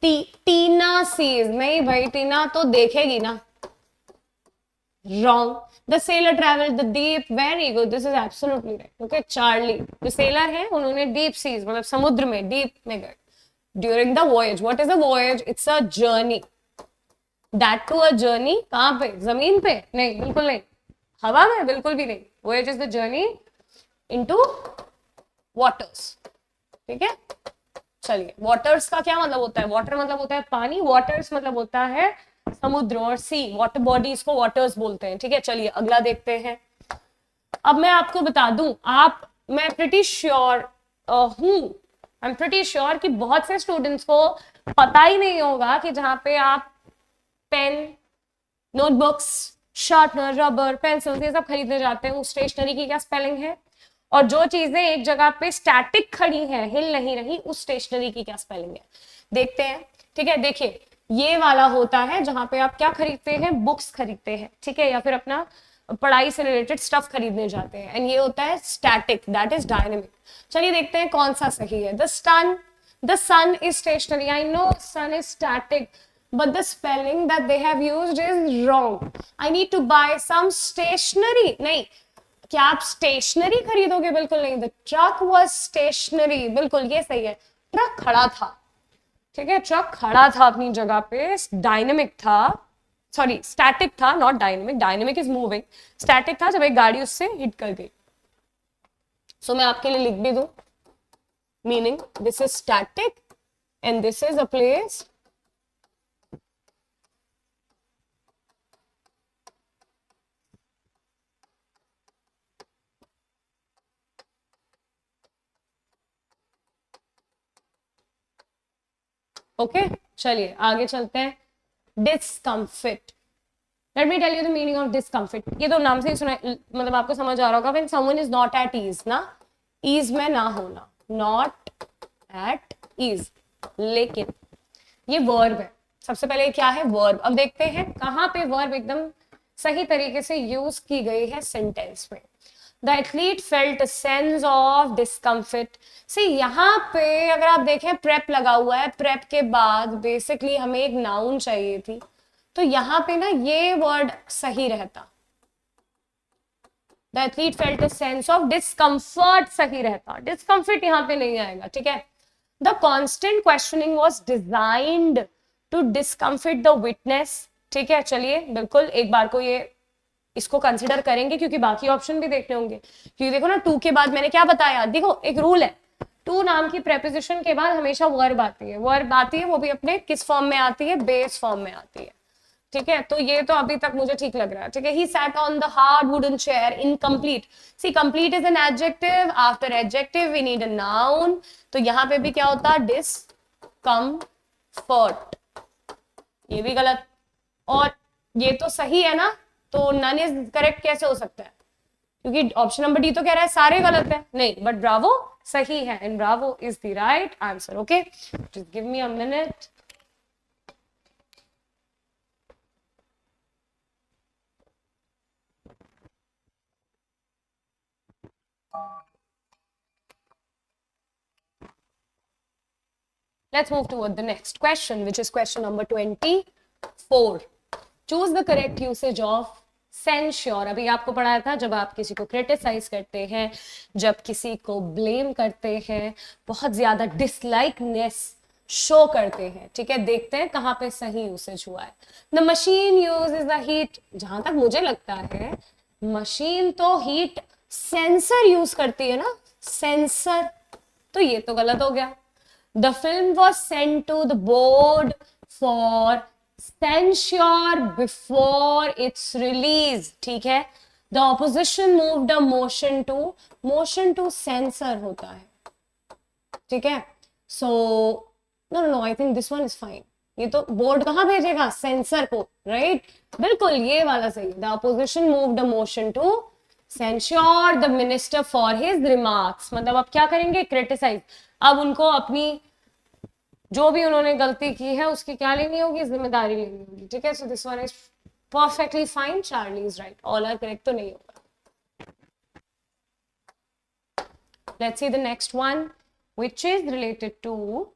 Tina sees, नहीं भाई, टीना तो देखेगी ना. Wrong. The sailor traveled the deep. Very good. This is absolutely right. Okay, Charlie. जो sailor है उन्होंने deep seas मतलब समुद्र में deep में गए. During the voyage. What is a voyage? It's a journey. That to a journey. कहाँ पे? जमीन पे? नहीं, बिल्कुल नहीं. हवा में? बिल्कुल भी नहीं. Voyage is the journey into waters. ठीक है? चलिए, waters का क्या मतलब होता है? Water मतलब होता है पानी. Waters मतलब होता है समुद्र, और सी वाटर बॉडीज को वाटर्स बोलते हैं. ठीक है, चलिए अगला देखते हैं. अब मैं आपको बता दूं, मैं प्रिटी श्योर हूं, आई एम प्रिटी श्योर कि बहुत से स्टूडेंट्स को पता ही नहीं होगा कि जहां पे आप pen, notebooks, sharpener, rubber, pencil ये सब खरीदने जाते हैं, उस स्टेशनरी की क्या स्पेलिंग है, और जो चीजें एक जगह पे स्टैटिक खड़ी हैं, हिल नहीं रही, उस स्टेशनरी की क्या स्पेलिंग है. देखते हैं. ठीक है, देखिए, ये वाला होता है जहां पे आप क्या खरीदते हैं, बुक्स खरीदते हैं, ठीक है, या फिर अपना पढ़ाई से रिलेटेड स्टफ खरीदने जाते हैं. एंड ये होता है स्टैटिक, दैट इज डायनेमिक. चलिए देखते हैं कौन सा सही है. The sun is stationary. I know sun is static, but the spelling that they have used is wrong. I need to buy some stationery. नहीं, क्या आप स्टेशनरी खरीदोगे? बिल्कुल नहीं. The truck was stationary. बिल्कुल ये सही है. ट्रक खड़ा था. ठीक है, ट्रक खड़ा था अपनी जगह पे, डायनेमिक था, सॉरी स्टैटिक था, not dynamic. Dynamic is moving. Static था जब एक गाड़ी उससे हिट कर गई. सो मैं आपके लिए लिख भी दूं meaning. This is static and this is a place okay. चलिए आगे चलते हैं. Discomfit. Let me tell you the meaning of discomfit. ये तो नाम से ही सुना, मतलब आपको समझ आ रहा होगा. When someone is not at ease ना, ईज में ना होना, नॉट एट ईज. लेकिन ये वर्ब है. सबसे पहले क्या है? वर्ब. अब देखते हैं कहां पे वर्ब एकदम सही तरीके से यूज की गई है सेंटेंस में. The athlete felt a sense of discomfort. See, यहाँ पे अगर आप देखें प्रेप लगा हुआ है, प्रेप के बाद बेसिकली हमें एक नाउन चाहिए थी, तो यहाँ पे ना ये वर्ड सही रहता. The athlete felt a sense of discomfort सही रहता. Discomfort यहाँ पे नहीं आएगा. ठीक है. The constant questioning was designed to discomfit the witness. ठीक है, चलिए बिल्कुल एक बार को ये इसको कंसिडर करेंगे क्योंकि बाकी ऑप्शन भी देखने होंगे. क्योंकि देखो ना, टू के बाद मैंने क्या बताया, देखो एक रूल है, टू नाम की प्रेपोजिशन के बाद हमेशा वर्ब आती है. वर्ब आती है वो भी अपने किस फॉर्म में आती है? बेस फॉर्म में आती है. ठीक है, तो ये तो अभी तक मुझे ठीक लग रहा है. ठीक है. He sat on the hard wooden chair. Incomplete. See, complete is an adjective. After adjective we need a noun. तो यहाँ पे भी क्या होता है? डिस्कम्फर्ट. ये भी गलत. और ये तो सही है ना, तो नन इज करेक्ट कैसे हो सकता है? क्योंकि ऑप्शन नंबर डी तो कह रहा है सारे गलत है. नहीं, बट ब्रावो सही है, and Bravo is the right answer. Okay, just give me a minute. Let's move toward the next question, which is question number 24. Choose the correct usage of censure. अभी आपको पढ़ाया था, जब आप किसी को क्रिटिसाइज करते हैं, जब किसी को ब्लेम करते हैं, बहुत ज्यादा डिसलाइकनेस शो करते हैं. ठीक है, देखते हैं कहाँ पे सही यूसेज हुआ है. The machine uses the heat. जहां तक मुझे लगता है मशीन तो हीट सेंसर यूज करती है ना, सेंसर. तो ये तो गलत हो गया. The film was sent to the board for censure before its release. ठीक है. The opposition moved a motion to censor होता है. ठीक है. So no, I think this one is fine. ये तो बोर्ड कहाँ भेजेगा? सेंसर को, राइट? बिल्कुल ये वाला सही. The opposition moved a motion to censure the minister for his remarks. मतलब अब क्या करेंगे? क्रिटिसाइज. अब उनको अपनी जो भी उन्होंने गलती की है उसकी क्या लेनी होगी? जिम्मेदारी लेनी होगी. ठीक है. So this one is perfectly fine. Charlie is right. All are correct तो नहीं होगा. Let's see the next one which is related to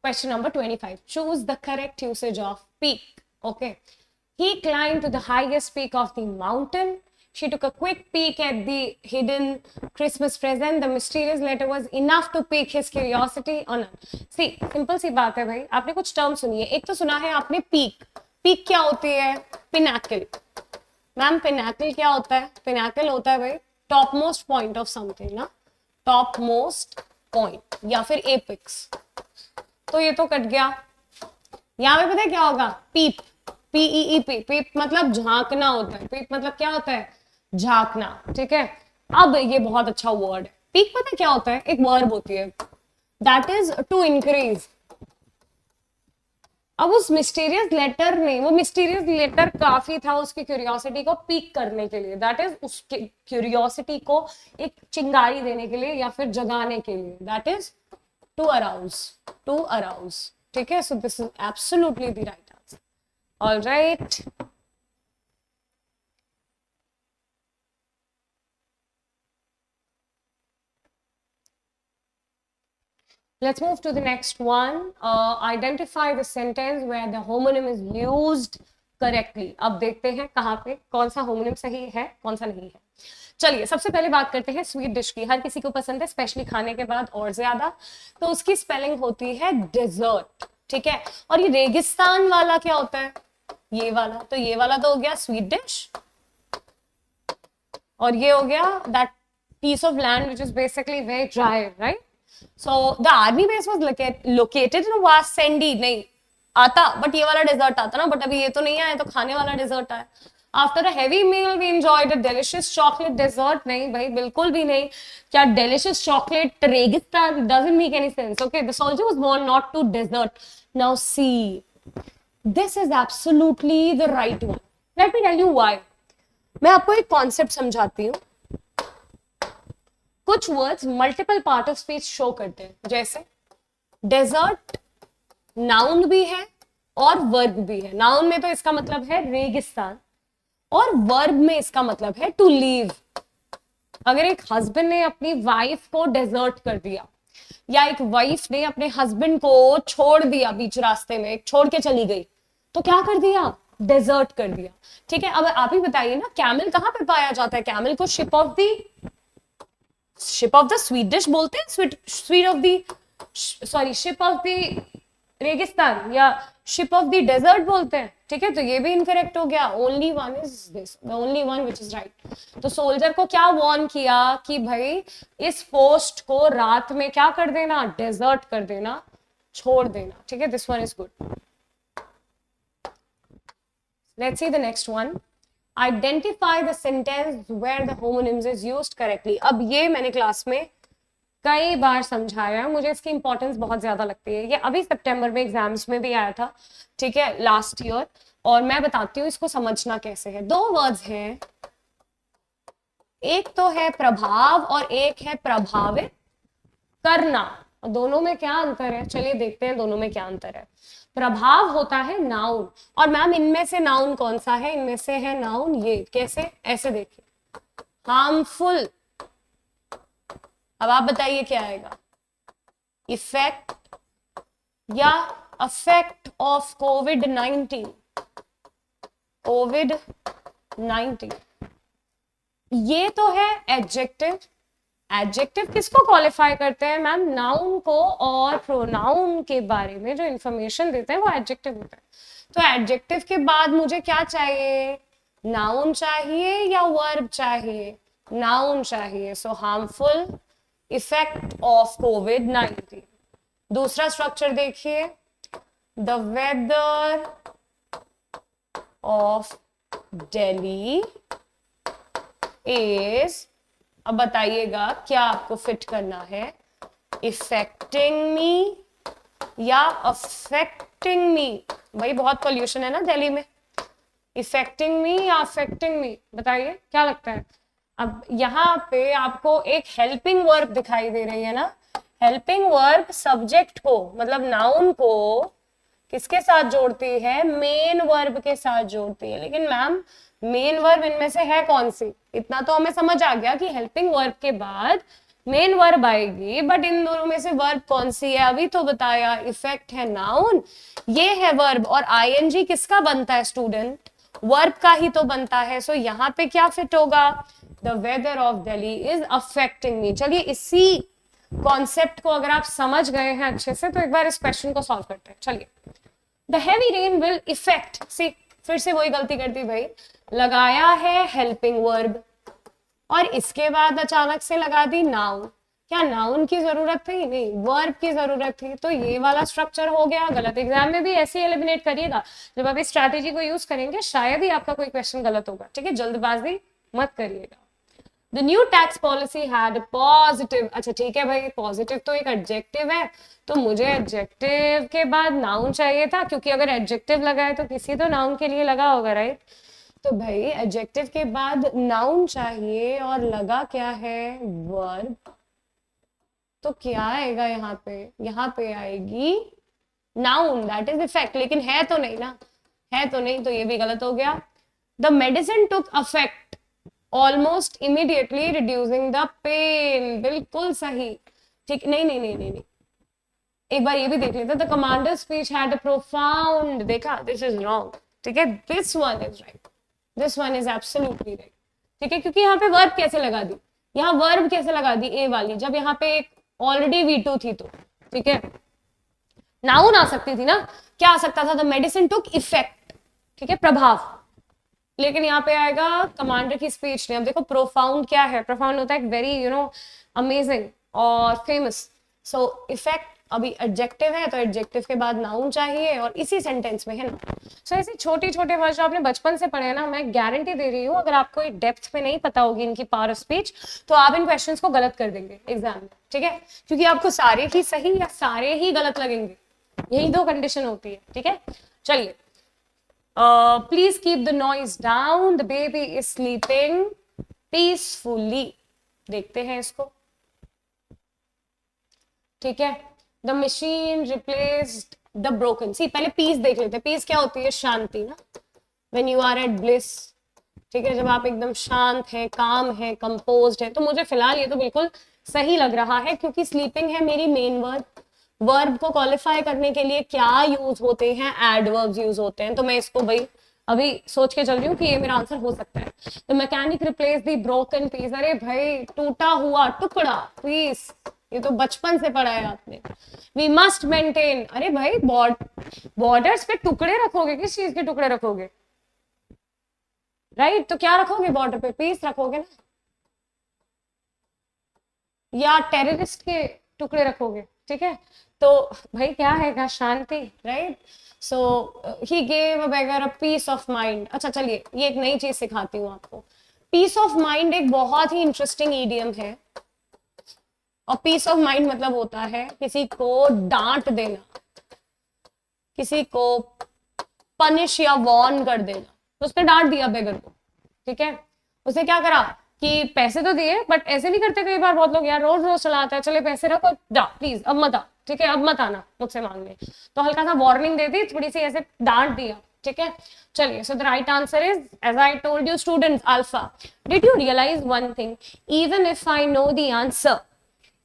question number 25. Choose the correct usage of peak. Okay. He climbed to the highest peak of the mountain. She took a quick peek at the hidden Christmas present. The mysterious letter was enough to pique his curiosity. On see, simple सी बात है भाई. आपने कुछ term सुनी है. एक तो सुना है आपने पीक. पीक क्या होती है? पिनाकल. मैम पिनाकल क्या होता है? पिनाकल होता है भाई top most point of something ना. टॉप मोस्ट पॉइंट या फिर एपिक्स. तो ये तो कट गया. यहाँ पे पता है क्या होगा? पीप. PEE P. पीप मतलब झांकना होता है. पीप मतलब क्या होता है? झांकना. ठीक है. अब ये बहुत अच्छा वर्ड है. पीक पता है क्या होता है? एक वर्ब होती है. That is to increase. अब उस मिस्टीरियस लेटर ने, वो मिस्टीरियस लेटर काफी था उसकी क्यूरियोसिटी को पीक करने के लिए. दैट इज उसके क्यूरियोसिटी को एक चिंगारी देने के लिए या फिर जगाने के लिए. That is to arouse. ठीक है. So this is absolutely the right answer. All right. Let's move to the next one. Identify the sentence where the homonym is used correctly. अब देखते हैं कहाँ पे कौन सा होमोनिम सही है कौन सा नहीं है. चलिए सबसे पहले बात करते हैं स्वीट डिश की. हर किसी को पसंद है, स्पेशली खाने के बाद और ज्यादा. तो उसकी स्पेलिंग होती है डेजर्ट. ठीक है. और ये रेगिस्तान वाला क्या होता है? ये वाला. तो ये वाला तो हो गया स्वीट डिश और ये हो गया that piece of land which is basically very dry, right? So the army base was located in vast sandy. नहीं आता बट ये वाला डेजर्ट आता ना. बट अभी ये तो नहीं आया तो खाने वाला डेजर्ट आया. After a heavy meal, we enjoyed a delicious chocolate dessert. नहीं भाई बिल्कुल भी नहीं. क्या delicious chocolate रेगिस्तान? Doesn't make any sense. Okay, the soldier was born not to desert. Now see, this is absolutely the right one. Let me tell you why. मैं आपको एक concept समझाती हूँ. कुछ words multiple part of speech show करते हैं. जैसे desert noun भी है और verb भी है. noun में तो इसका मतलब है रेगिस्तान और वर्ब में इसका मतलब है टू लीव. अगर एक हस्बैंड ने अपनी वाइफ को डेजर्ट कर दिया या एक वाइफ ने अपने हस्बैंड को छोड़ दिया बीच रास्ते में, एक छोड़ के चली गई, तो क्या कर दिया? डेजर्ट कर दिया. ठीक है. अब आप ही बताइए ना, कैमल कहाँ पे पाया जाता है? कैमल को ship of the sweet dish बोलते हैं. शिप ऑफ द रेगिस्तान या शिप ऑफ द डेजर्ट बोलते हैं. ठीक है. तो ये भी इनकरेक्ट हो गया. Only one is this, the only one which is right. तो सोल्जर को क्या वार्न किया कि भाई इस पोस्ट को रात में क्या कर देना? डेजर्ट कर देना, छोड़ देना. ठीक है. This one is good. Let's see the next one. Identify the sentence where the homonyms is used correctly. अब ये मैंने क्लास में कई बार समझाया. मुझे इसकी इंपॉर्टेंस बहुत ज्यादा लगती है. ये अभी सितंबर में एग्जाम्स में भी आया था. ठीक है. Last year. और मैं बताती हूँ इसको समझना कैसे है. दो वर्ड्स हैं. एक तो है प्रभाव और एक है प्रभावित करना. दोनों में क्या अंतर है? चलिए देखते हैं दोनों में क्या अंतर है. प्रभाव होता है नाउन. और मैम इनमें से नाउन कौन सा है? इनमें से है नाउन ये. कैसे? ऐसे देखिए. हार्मफुल. अब आप बताइए क्या आएगा? इफेक्ट या अफेक्ट ऑफ कोविड-19. कोविड-19 ये तो है एडजेक्टिव. एडजेक्टिव किसको क्वालिफाई करते हैं मैम? नाउन को. और प्रोनाउन के बारे में जो इंफॉर्मेशन देते हैं वो एडजेक्टिव होता है. तो एडजेक्टिव के बाद मुझे क्या चाहिए? नाउन चाहिए या वर्ब चाहिए? नाउन चाहिए. सो हार्मफुल इफेक्ट ऑफ कोविड-19. दूसरा स्ट्रक्चर देखिए, the weather of Delhi is, अब बताइएगा क्या आपको फिट करना है, इफेक्टिंग मी या अफेक्टिंग मी? भाई बहुत पोल्यूशन है ना दिल्ली में. इफेक्टिंग मी या अफेक्टिंग मी, बताइए क्या लगता है? अब यहाँ पे आपको एक हेल्पिंग वर्ब दिखाई दे रही है ना. हेल्पिंग वर्ब सब्जेक्ट को, मतलब नाउन को किसके साथ जोड़ती है? मेन वर्ब के साथ जोड़ती है. लेकिन मैम मेन वर्ब इनमें से है कौन सी? इतना तो हमें समझ आ गया कि हेल्पिंग वर्ब के बाद मेन वर्ब आएगी, बट इन दोनों में से वर्ब कौन सी है? अभी तो बताया, इफेक्ट है नाउन, ये है वर्ब. और आईएनजी किसका बनता है स्टूडेंट? वर्ब का ही तो बनता है. सो यहाँ पे क्या फिट होगा? The weather of Delhi is affecting me. चलिए इसी कॉन्सेप्ट को अगर आप समझ गए हैं अच्छे से तो एक बार इस क्वेश्चन को सॉल्व करते हैं. चलिए, the heavy rain will effect, see फिर से वही गलती करती भाई, लगाया है हेल्पिंग वर्ब और इसके बाद अचानक से लगा दी नाउन. क्या नाउन की जरूरत थी? नहीं, वर्ब की जरूरत थी. तो ये वाला स्ट्रक्चर हो गया गलत. एग्जाम में भी ऐसे एलिमिनेट करिएगा. जब आप इस स्ट्रैटेजी को यूज करेंगे शायद ही आपका कोई क्वेश्चन गलत होगा. ठीक है, जल्दबाजी मत करिएगा. The new tax policy had positive, अच्छा ठीक है भाई, पॉजिटिव तो एक एडजेक्टिव है, तो मुझे एडजेक्टिव के बाद नाउन चाहिए था, क्योंकि अगर एडजेक्टिव लगा है तो किसी तो नाउन के लिए लगा होगा, राइट? तो भाई एडजेक्टिव के बाद नाउन चाहिए और लगा क्या है? वर्ब. तो क्या आएगा यहाँ पे? यहाँ पे आएगी नाउन, दैट इज इफेक्ट. लेकिन है तो नहीं ना, है तो नहीं, तो ये भी गलत हो गया. The medicine took affect almost immediately reducing the pain, बिल्कुल सही. ठीक, नहीं नहीं नहीं नहीं नहीं, एक बार ये भी देख लेते. The commander speech had a profound, देखा, दिस इज रॉन्ग. ठीक है, this one is right, this one is absolutely right. ठीक है, क्योंकि यहाँ पे वर्ब कैसे लगा दी? यहाँ वर्ब कैसे लगा दी? ए वाली, जब यहाँ पे एक ऑलरेडी V2 थी तो. ठीक है, नाउन आ सकती थी ना. क्या आ सकता था? द मेडिसिन टुक इफेक्ट, ठीक है, प्रभाव. लेकिन यहाँ पे आएगा कमांडर की स्पीच ने. अब देखो प्रोफाउंड क्या है? प्रोफाउंड होता है वेरी अमेजिंग और फेमस. सो इफेक्ट अभी एडजेक्टिव है तो एडजेक्टिव के बाद नाउन चाहिए और इसी सेंटेंस में है ना. सो ऐसे छोटे छोटे वर्ड जो आपने बचपन से पढ़े हैं ना, मैं गारंटी दे रही हूँ अगर आपको डेप्थ में नहीं पता होगी इनकी पावर ऑफ स्पीच तो आप इन क्वेश्चंस को गलत कर देंगे एग्जाम में. ठीक है, क्योंकि आपको सारे ही सही या सारे ही गलत लगेंगे. यही दो कंडीशन होती है. ठीक है, चलिए. Please keep the noise down, the baby is sleeping peacefully. देखते हैं इसको. ठीक है, the machine replaced the broken. See पहले पीस देख लेते हैं. पीस क्या होती है? शांति ना. When you are at bliss. ठीक है, जब आप एकदम शांत है, काम है, कंपोज्ड है. तो मुझे फिलहाल ये तो बिल्कुल सही लग रहा है क्योंकि स्लीपिंग है मेरी मेन वर्ब. वर्ब को क्वालिफाई करने के लिए क्या यूज होते हैं? एडवर्ब्स यूज होते हैं. तो मैं इसको भाई अभी सोच के चल रही हूँ कि ये मेरा आंसर हो सकता है. तो mechanic replace the broken piece. अरे भाई टूटा हुआ टुकड़ा, पीस, ये तो बचपन से पढ़ा है आपने. वी मस्ट मेंटेन, अरे भाई बॉर्डर्स पे टुकड़े रखोगे, किस चीज के टुकड़े रखोगे? राइट, तो क्या रखोगे बॉर्डर पे? पीस रखोगे ना, या टेररिस्ट के टुकड़े रखोगे. ठीक है, तो भाई क्या है? शांति, right. So he gave a beggar a piece of mind. अच्छा चलिए, ये एक नई चीज सिखाती हूँ आपको. पीस ऑफ माइंड एक बहुत ही इंटरेस्टिंग ईडियम है. और पीस ऑफ माइंड मतलब होता है किसी को डांट देना, किसी को पनिश या वॉर्न कर देना. तो उसने डांट दिया बेगर को. ठीक है, उसने क्या करा कि पैसे तो दिए, बट ऐसे नहीं करते कई बार बहुत लोग, यार रोज रोज चलाता है, चले पैसे रखो, जा प्लीज अब मत आ. ठीक है, अब मत आना मुझसे मांगने. तो हल्का सा वार्निंग दे दी, थोड़ी सी ऐसे डांट दिया. ठीक है, चलिए. So the right answer is, as I told you students, alpha. Did you realise one thing? Even if I know the answer,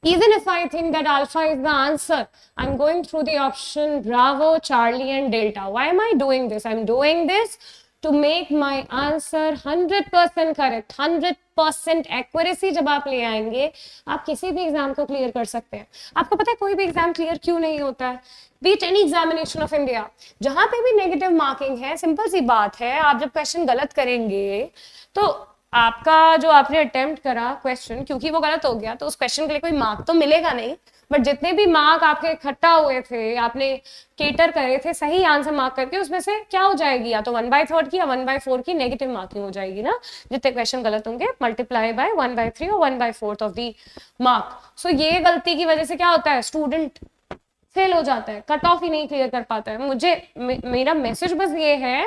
even if I think that alpha is the answer, I'm going through the option Bravo, Charlie and Delta. Why am I doing this? I'm doing this to make my answer 100% correct, 100% accuracy जब आप ले आएंगे, आप किसी भी exam को clear कर सकते हैं। आपको पता है कोई भी एग्जाम क्लियर क्यों नहीं होता है? Beat any examination of India, जहां पे भी नेगेटिव मार्किंग है, सिंपल सी बात है, आप जब क्वेश्चन गलत करेंगे तो आपका जो आपने अटेम्प्ट करा क्वेश्चन, क्योंकि वो गलत हो गया, तो उस क्वेश्चन के लिए कोई मार्क तो मिलेगा नहीं, बट जितने भी मार्क आपके इकट्ठा हुए थे, आपने केटर करे थे सही आंसर मार्क करके, उसमें से क्या हो जाएगी, या तो 1/3 की या 1/4 की नेगेटिव मार्किंग हो जाएगी ना। जितने क्वेश्चन गलत होंगे मल्टीप्लाई बाय 1/3 और 1/4 ऑफ दी मार्क। सो ये गलती की वजह से क्या होता है, स्टूडेंट फेल हो जाता है, कट ऑफ ही नहीं क्लियर कर पाता है। मुझे मेरा मैसेज बस ये है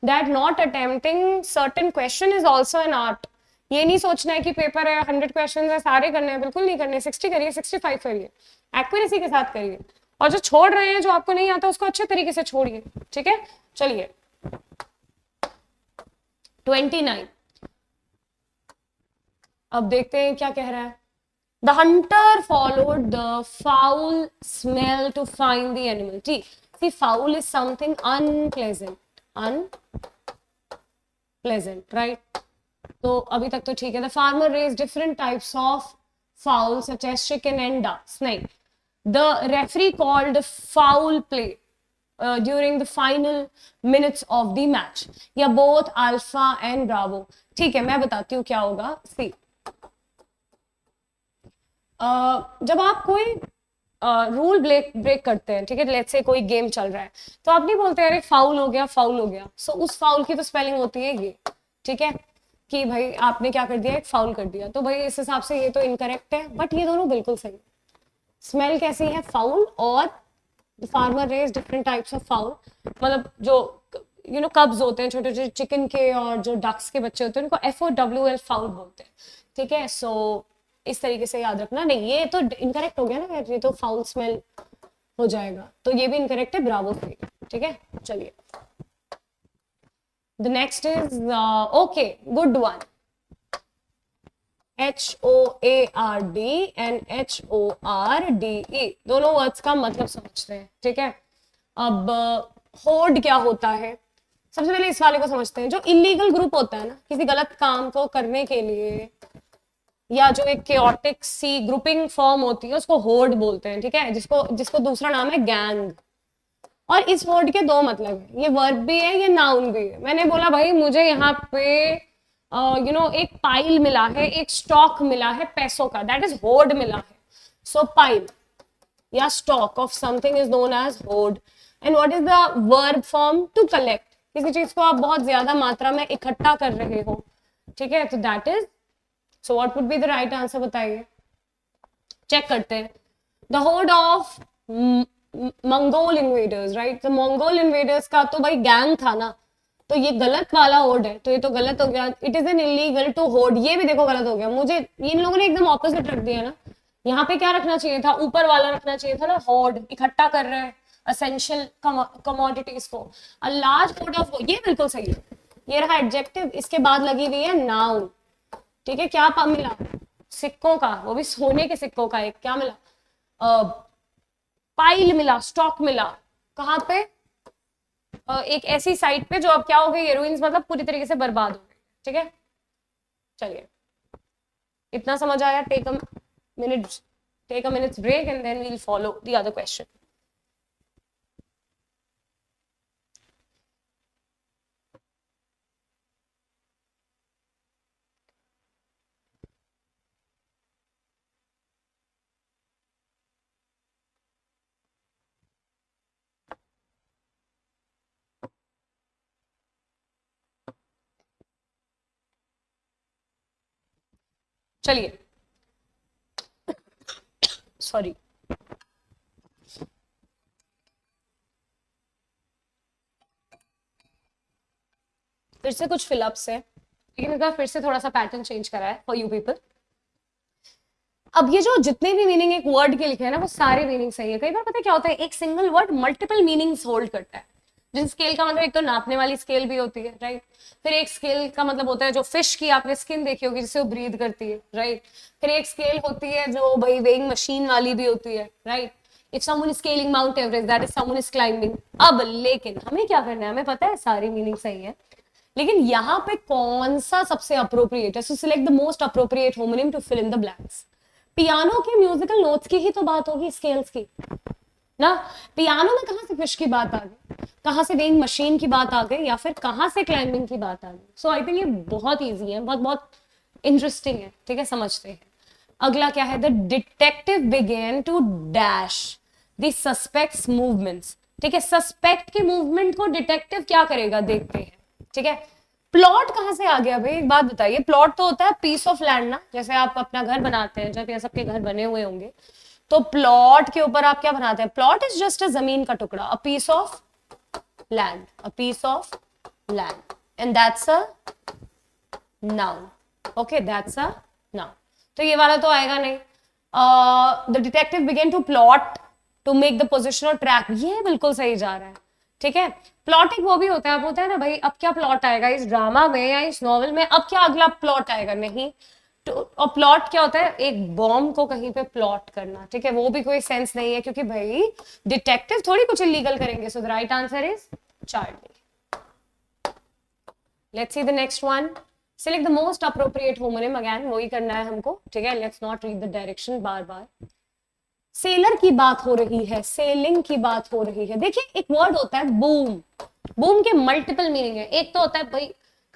that not attempting certain question is also an art. ये नहीं सोचना है कि पेपर है 100 क्वेश्चन है सारे करने हैं, बिल्कुल नहीं करने। 60 करिए, 65 करिए, एक्यूरेसी के साथ करिए, और जो छोड़ रहे हैं, जो आपको नहीं आता, उसको अच्छे तरीके से छोड़िए, ठीक है। चलिए 29, अब देखते हैं क्या कह रहा है। The hunter followed the foul smell to find the animal. See, foul is something unpleasant, right? तो अभी तक तो ठीक है। The farmer raised different types of fowl such as chicken and ducks. नहीं, the referee called foul play during the final minutes of the match. या both alpha and bravo. ठीक है, मैं बताती हूँ क्या होगा। See, जब आप कोई रूल ब्रेक करते हैं, ठीक है, लेट्स से कोई गेम चल रहा है, तो आप नहीं बोलते अरे फाउल हो गया, फाउल हो गया। सो उस फाउल की तो स्पेलिंग होती है ये, ठीक है, कि भाई आपने क्या कर दिया, एक फाउल कर दिया, तो भाई इस हिसाब से ये तो इनकरेक्ट है, बट ये दोनों बिल्कुल सही। स्मेल कैसी है, फाउल, और farmer raise different types of fowl, मतलब जो कब्स होते हैं छोटे छोटे चिकन के, और जो डक्स के बच्चे होते हैं उनको FOWL फाउल बोलते हैं, ठीक है। सो इस तरीके से याद रखना। नहीं, ये तो इनकरेक्ट हो गया ना, ये तो फाउल स्मेल हो जाएगा, तो ये भी इनकरेक्ट है, ब्रावो सही, ठीक है। चलिए the next is okay, good one, HOARD and HORDE, दोनों वर्ड्स का मतलब समझते हैं, ठीक है। अब होर्ड क्या होता है, सबसे पहले इस वाले को समझते हैं। जो इलीगल ग्रुप होता है ना, किसी गलत काम को करने के लिए, या जो एक केओटिक सी ग्रुपिंग फॉर्म होती है, उसको होर्ड बोलते हैं, ठीक है, जिसको दूसरा नाम है गैंग। और इस वर्ड के दो मतलब है, ये वर्ब भी है, ये नाउन भी है। मैंने बोला भाई मुझे यहाँ पे एक पाइल मिला है, एक स्टॉक मिला है पैसों का, दैट इज होर्ड मिला है। सो पाइल या stock of something is known as hoard. And what is the verb form, to collect, किसी चीज को आप बहुत ज्यादा मात्रा में इकट्ठा कर रहे हो, ठीक है, तो that is. So what would be the right answer, बताइए, चेक करते हैं। The horde of Mongol invaders, right, तो मंगोल इन्वेडर्स का तो भाई गैंग था ना, तो ये गलत वाला होर्ड है, तो ये तो गलत हो गया। It is an illegal to hoard, ये भी देखो गलत हो गया। मुझे इन लोगों ने एकदम ऑपोजिट रख दिया ना, यहाँ पे क्या रखना चाहिए था, ऊपर वाला रखना चाहिए था ना, होर्ड, इकट्ठा कर रहे हैं एसेंशियल कमोडिटीज को, अ लार्ज होर्ड ऑफ, ये बिल्कुल सही है। ये रहा एडजेक्टिव, इसके बाद लगी हुई है नाउन, ठीक है। क्या मिला, सिक्कों का, वो भी सोने के सिक्कों का, एक क्या मिला, पाइल मिला, स्टॉक मिला, कहाँ पे, एक ऐसी साइट पे जो अब क्या हो गई, हेरोइंस मतलब पूरी तरीके से बर्बाद हो गई, ठीक है। चलिए इतना समझ आया। Take a minute break and then we will follow the other question. चलिए सॉरी, फिर से कुछ फिलअप्स है, लेकिन इनका फिर से थोड़ा सा पैटर्न चेंज करा है फॉर यू पीपल। अब ये जो जितने भी मीनिंग एक वर्ड के लिखे हैं ना, वो सारे मीनिंग सही है। कई बार पता है क्या होता है, एक single word multiple meanings hold करता है। जिस स्केल का मतलब, एक तो नापने वाली स्केल भी होती है, राइट। फिर एक स्केल का मतलब होता है जो फिश की आपने स्किन देखी होगी, जिससे वो ब्रीथ करती है, राइट। फिर एक स्केल होती है जो भाई वेइंग मशीन वाली भी होती है, right. If someone is scaling mount Everest, that is someone is climbing. अब लेकिन हमें क्या करना है, हमें पता है सारी मीनिंग सही है, लेकिन यहाँ पे कौन सा सबसे अप्रोप्रिएट है? So select the most appropriate homonym to fill in the blanks. Piano के म्यूजिकल नोट्स की ही तो बात होगी, स्केल्स की ना। पियानो में कहां से फिश की बात आ गई, कहां से वेइंग मशीन की बात आ गई, या फिर कहां से क्लाइंबिंग की बात आ गई? सो आई थिंक ये बहुत ईजी है, बहुत बहुत इंटरेस्टिंग है, ठीक है, समझते हैं। अगला क्या है? The detective begin to dash the suspects movements. ठीक है, सस्पेक्ट के मूवमेंट को डिटेक्टिव क्या करेगा, देखते हैं। ठीक है, प्लॉट कहां से आ गया भाई? एक बात बताइए, प्लॉट तो होता है पीस ऑफ लैंड ना, जैसे आप अपना घर बनाते हैं, जब ये सबके घर बने हुए होंगे, तो प्लॉट के ऊपर आप क्या बनाते हैं? प्लॉट इज जस्ट अ जमीन का टुकड़ा, a piece of land, a piece of land, and that's a noun. Okay, that's a noun. तो ये वाला तो आएगा नहीं। The detective begin to plot to make the position और ट्रैक, ये बिल्कुल सही जा रहा है। ठीक है, प्लॉटिंग वो भी होता है, अब होता है ना भाई, अब क्या प्लॉट आएगा इस ड्रामा में या इस नॉवल में, अब क्या अगला प्लॉट आएगा? नहीं। तो और प्लॉट क्या होता है? एक बॉम्ब को कहीं पे प्लॉट करना। ठीक है, वो भी कोई सेंस नहीं है, क्योंकि भाई डिटेक्टिव थोड़ी कुछ इलीगल करेंगे। सो the right answer is Charlie. Let's see the next one. Select the most appropriate homonym, again वही करना है हमको। ठीक है, let's not read the direction bar bar. Seller की बात हो रही है, सेलिंग की बात हो रही है। देखिए, एक वर्ड होता है बूम। बूम के मल्टीपल मीनिंग है। एक तो होता है भाई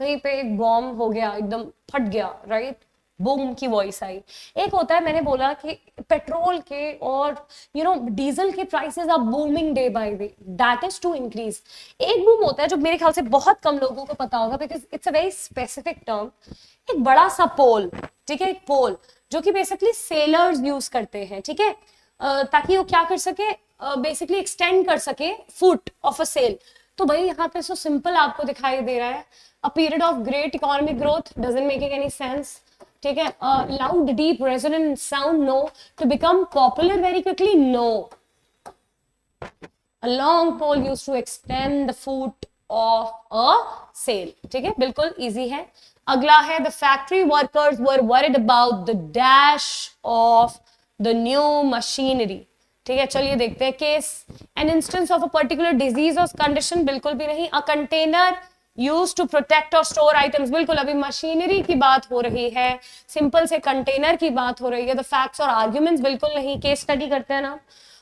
कहीं पे एक बॉम्ब हो गया, एकदम फट गया, राइट, बूम की वॉइस आई। एक होता है, मैंने बोला कि पेट्रोल के और डीजल के prices are booming day by day, that is to increase. एक बूम होता है जो मेरे ख्याल से बहुत कम लोगों को पता होगा, because it's a very specific term. एक बड़ा सा पोल, ठीक है, एक पोल जो कि बेसिकली सेलर्स यूज करते हैं, ठीक है, ताकि वो क्या कर सके, बेसिकली एक्सटेंड कर सके फुट ऑफ अ सेल। तो भाई यहाँ पे सो सिंपल आपको दिखाई दे रहा है, a period of great economic growth, doesn't making any sense. ठीक है, loud deep resonant sound, no. To become popular very quickly, no. A long pole used to extend the foot of a sail। ठीक है, बिल्कुल easy है। अगला है, the factory workers were worried about the dash of the new machinery। ठीक है, चलिए देखते हैं। Case, an instance of a particular disease or condition, बिल्कुल भी नहीं। a container used to protect or store items, बिल्कुल, अभी मशीनरी की बात हो रही है, सिंपल से कंटेनर की बात हो रही है। द फैक्ट्स और आर्ग्यूमेंट्स, बिल्कुल नहीं, केस स्टडी करते हैं ना।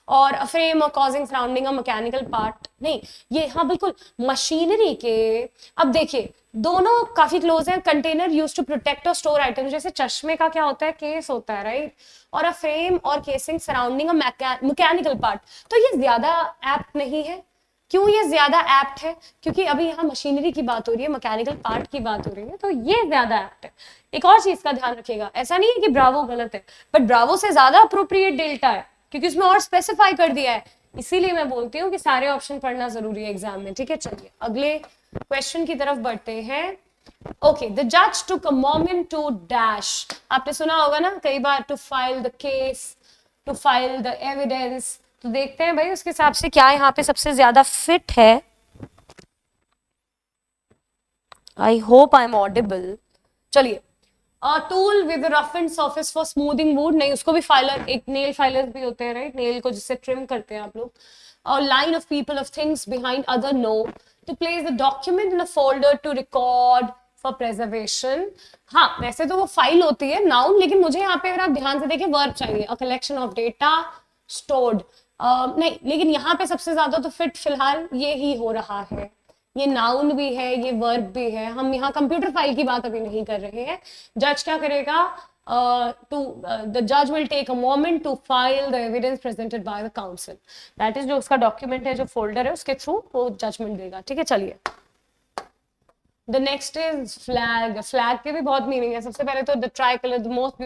और अ फ्रेम और causing surrounding a mechanical part, नहीं। ये हाँ बिल्कुल मशीनरी के, अब देखिए दोनों काफी क्लोज हैं। कंटेनर यूज टू प्रोटेक्ट और स्टोर आइटम्स, जैसे चश्मे का क्या होता है, केस होता है, राइट। और अ फ्रेम और casing surrounding a mechanical part, तो ये ज्यादा एप्ट नहीं है। क्यों ये ज्यादा एप्ट है? क्योंकि अभी यहाँ मशीनरी की बात हो रही है, मैकेनिकल पार्ट की बात हो रही है, तो ये ज्यादा एप्ट है। एक और चीज का ध्यान रखिएगा, ऐसा नहीं है कि ब्रावो गलत है, बट ब्रावो से ज्यादा अप्रोप्रिएट डेल्टा है, क्योंकि उसमें और स्पेसिफाई कर दिया है। इसीलिए मैं बोलती हूँ कि सारे ऑप्शन पढ़ना जरूरी है एग्जाम में। ठीक है, चलिए अगले क्वेश्चन की तरफ बढ़ते हैं। ओके, द जज took a moment to dash, आपने सुना होगा ना कई बार, to file the case, to file the evidence. तो देखते हैं भाई उसके हिसाब से क्या यहाँ पे सबसे ज्यादा फिट है। I hope I am audible. चलिए, tool with rough and surface for smoothing wood, नहीं, उसको भी फाइलर, एक नेल फाइलर भी होते हैं, राइट, नेल को जिससे ट्रिम करते हैं आप लोग। और line of people of things behind other, no. To place the document in a folder to record for preservation, हाँ वैसे तो वो फाइल होती है, नाउन, लेकिन मुझे यहाँ पे अगर आप ध्यान से देखें वर्ब चाहिए, a collection of data stored, नहीं, लेकिन यहाँ पे सबसे ज्यादा तो फिट फिलहाल ये ही हो रहा है। ये नाउन भी है, ये वर्ब भी है। हम यहाँ कंप्यूटर फाइल की बात अभी नहीं कर रहे हैं। जज क्या करेगा? द जज will take a moment to file the evidence presented by the council, that is जो उसका डॉक्यूमेंट है, जो फोल्डर है, उसके थ्रू वो जजमेंट देगा। ठीक है, चलिए the next is flag. Flag के भी बहुत मीनिंग है। सबसे पहले तो the try colour, the most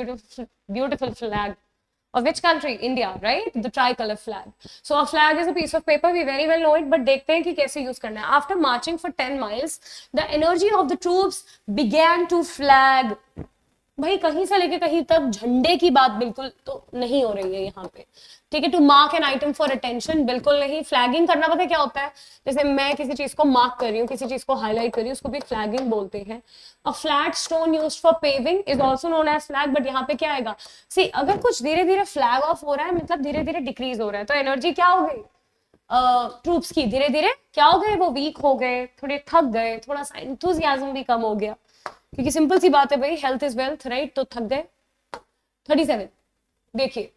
beautiful flag of which country? India, right? The tricolor flag. So a flag is a piece of paper, we very well know it, but देखते हैं कि कैसे यूज करना है। After marching for 10 miles, the energy of the troops began to flag। भाई कहीं से लेके कहीं तक झंडे की बात बिल्कुल तो नहीं हो रही है यहाँ पे। ठीक है, to mark an item for attention, बिल्कुल नहीं। फ्लैगिंग करना पता है क्या होता है? जैसे मैं किसी चीज को मार्क कर रही हूँ, किसी चीज को हाईलाइट कर रही हूँ, उसको भी फ्लैगिंग बोलते हैं। A flat stone used for paving is also known as flag, but यहाँ पे क्या आएगा? सी, अगर कुछ धीरे धीरे फ्लैग ऑफ हो रहा है, मतलब धीरे धीरे डिक्रीज हो रहा है, तो एनर्जी क्या हो गई? ट्रूप्स की धीरे धीरे क्या हो गए, वो वीक हो गए, थोड़े थक गए, थोड़ा सा इंथुजियाज्म भी कम हो गया, क्योंकि सिंपल सी बात है भाई, हेल्थ इज वेल्थ, राइट, तो थक गए। 37 देखिए,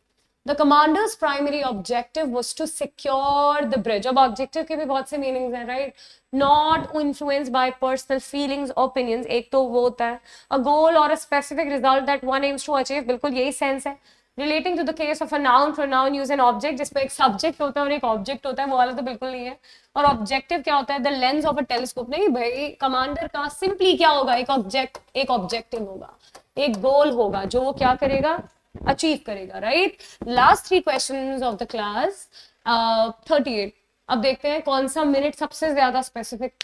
the commander's primary objective was to secure the bridge. अब ऑब्जेक्टिव के भी बहुत से मीनिंग्स हैं, right, not influence by personal feelings opinions, एक तो वो होता है अ गोल और a specific result that one aims to achieve, बिल्कुल यही सेंस है। Relating to the case of a noun pronoun use an object, जिसमें एक सब्जेक्ट होता है और एक ऑब्जेक्ट होता है, वो वाला तो बिल्कुल नहीं है। और ऑब्जेक्टिव क्या होता है, the lens of a telescope, नहीं भाई, कमांडर का सिंपली क्या होगा, एक ऑब्जेक्टिव होगा, एक गोल होगा जो वो क्या करेगा, अचीव करेगा, right. Last 3 questions of the class 38। अब देखते हैं कौन सा मिनट सबसे ज्यादा स्पेसिफिक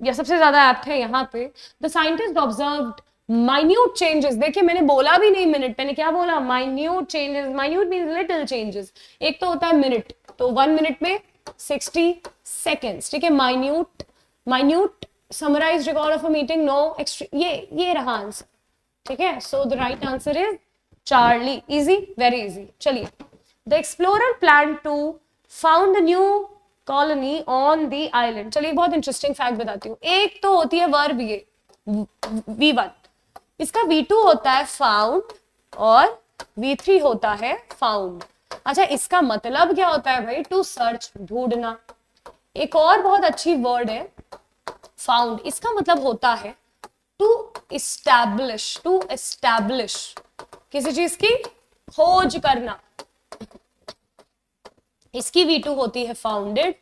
या सबसे ज्यादा एप्ट है यहाँ पे। The scientist observed minute changes, देखिए मैंने बोला भी नहीं मिनट, मैंने क्या बोला, minute changes, minute means little changes, एक तो होता है मिनट, तो 1 मिनट में 60 सेकेंड्स, ठीक है, minute summarize record of a meeting, no ये रहा आंसर, ठीक है। So the right answer is Charlie, easy, very easy. चलिए, the explorer plan to found new colony on the island. चलिए बहुत इंटरेस्टिंग फैक्ट बताती हूँ, एक तो होती है वर्ब ये V1, इसका V2 होता है फाउंड और V3 होता है फाउंड। अच्छा, इसका मतलब क्या होता है भाई, टू सर्च, ढूंढना। एक और बहुत अच्छी वर्ड है फाउंड, इसका मतलब होता है टू एस्टैब्लिश, किसी चीज की खोज करना। इसकी V2 होती है फाउंडेड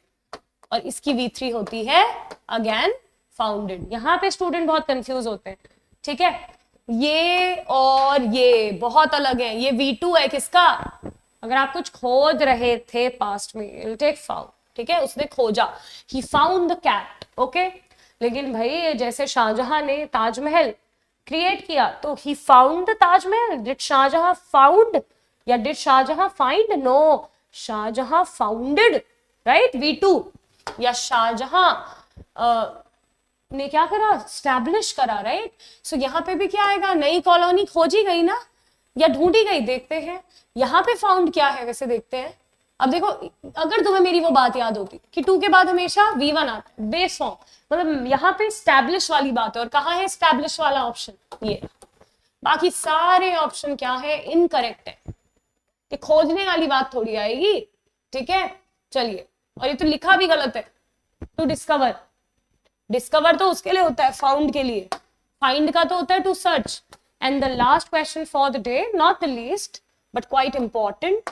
और इसकी V3 होती है अगेन फाउंडेड। यहां पे स्टूडेंट बहुत कंफ्यूज होते हैं, ठीक है, ये और ये बहुत अलग है, ये V2 है किसका, अगर आप कुछ खोज रहे थे पास्ट में, टेक फाउंड, ठीक है, उसने खोजा, he found the cat, okay. लेकिन भाई जैसे शाहजहां ने ताजमहल क्रिएट किया, तो he found the Taj Mahal, did Shahjahan found या did Shahjahan find, no, Shahjahan founded, right, V2। या शाहजहां ने क्या करा, स्टैब्लिश करा, राइट। सो यहाँ पे भी क्या आएगा, नई कॉलोनी खोजी गई ना, या ढूंढी गई, देखते हैं यहाँ पे फाउंड क्या है, वैसे देखते हैं। अब देखो, अगर तुम्हें मेरी वो बात याद होती कि 2 के बाद हमेशा V1 आता है, बेस फॉर्म, मतलब यहाँ पे स्टैब्लिश वाली बात है, और कहाँ है स्टैब्लिश वाला ऑप्शन, ये। बाकी सारे ऑप्शन क्या है, इनकरेक्ट है, कि खोजने वाली बात थोड़ी आएगी, ठीक है। चलिए, और ये तो लिखा भी गलत है, टू डिस्कवर, डिस्कवर तो उसके लिए होता है, फाउंड के लिए, फाइंड का तो होता है to search. And the last question for the day, not the least but quite important,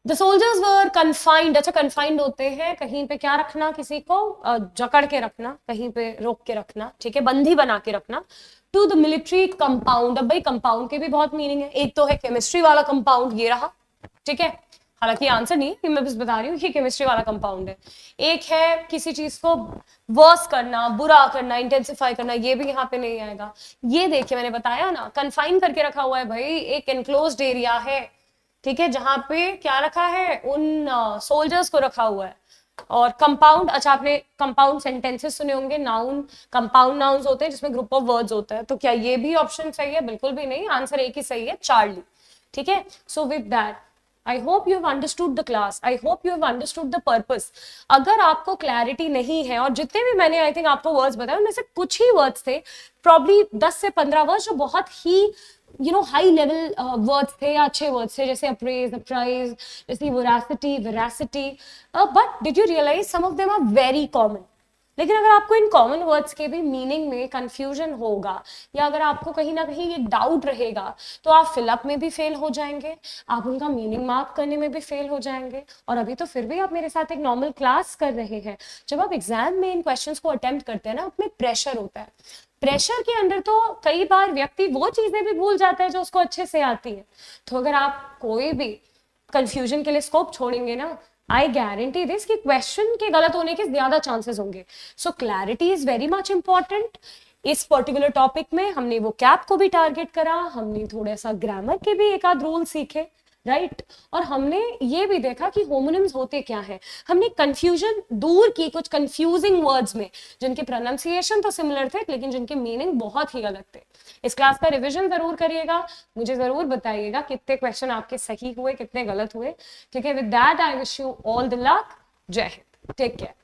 the soldiers were confined. अच्छा, कन्फाइंड होते हैं कहीं पे क्या रखना, किसी को जकड़ के रखना, कहीं पे रोक के रखना, ठीक है, बंदी बना के रखना, टू द मिलिट्री कंपाउंड। अब भाई कंपाउंड के भी बहुत मीनिंग है, एक तो है केमिस्ट्री वाला कंपाउंड, ये रहा, ठीक है, हालांकि आंसर नहीं कि मैं बस बता रही हूँ, ये केमिस्ट्री वाला कंपाउंड है। एक है किसी चीज को वर्स करना, बुरा करना, इंटेंसिफाई करना, ये भी यहाँ पे नहीं आएगा। ये देखिए मैंने बताया ना, कन्फाइन करके रखा हुआ है भाई, एक एनक्लोज्ड एरिया है, ठीक है, जहां पे क्या रखा है, उन सोल्जर्स को रखा हुआ है। और कंपाउंड, अच्छा आपने कंपाउंड सेंटेंसेस सुने होंगे, नाउन, कंपाउंड नाउन्स होते हैं जिसमें ग्रुप ऑफ वर्ड्स होता है, तो क्या ये भी ऑप्शन सही है, बिल्कुल भी नहीं, आंसर एक ही सही है, चार्ली, ठीक है। So with that I hope you have understood the class. I hope you have understood the purpose. अगर आपको क्लैरिटी नहीं है, और जितने भी मैंने आई थिंक आपको वर्ड्स बताए, उनमें से कुछ ही वर्ड्स थे, प्रॉब्ली 10 से 15 वर्ड्स जो बहुत ही हाई लेवल वर्ड्स थे या अच्छे वर्ड्स थे, जैसे अप्रेज, अप्राइज, जैसे voracity, veracity, but did you realize some of them are very common. लेकिन अगर आपको इन कॉमन वर्ड्स के भी मीनिंग में कंफ्यूजन होगा, या अगर आपको कहीं ना कहीं एक डाउट रहेगा, तो आप फिलअप में भी फेल हो जाएंगे, आप उनका मीनिंग मार्क करने में भी फेल हो जाएंगे। और अभी तो फिर भी आप मेरे साथ एक नॉर्मल क्लास कर रहे हैं, जब आप एग्जाम में इन क्वेश्चंस को अटेम्प्ट करते हैं ना, आप में प्रेशर होता है, प्रेशर के अंदर तो कई बार व्यक्ति वो चीजें भी भूल जाता है जो उसको अच्छे से आती है। तो अगर आप कोई भी कंफ्यूजन के लिए स्कोप छोड़ेंगे ना, आई गारंटी दिस कि क्वेश्चन के गलत होने के ज्यादा चांसेस होंगे। So clarity is very much important. इस पर्टिकुलर टॉपिक में हमने वो कैप को भी टारगेट करा, हमने थोड़ा सा ग्रामर के भी एक आध रूल सीखे, राइट और हमने ये भी देखा कि होमोनिम्स होते क्या है, हमने कंफ्यूजन दूर की कुछ कंफ्यूजिंग वर्ड्स में जिनके प्रोनाउंसिएशन तो सिमिलर थे लेकिन जिनके मीनिंग बहुत ही गलत थे। इस क्लास का रिवीजन जरूर करिएगा, मुझे जरूर बताइएगा कितने क्वेश्चन आपके सही हुए कितने गलत हुए। ठीक है, with that I wish you all the luck. जय हिंद, टेक केयर।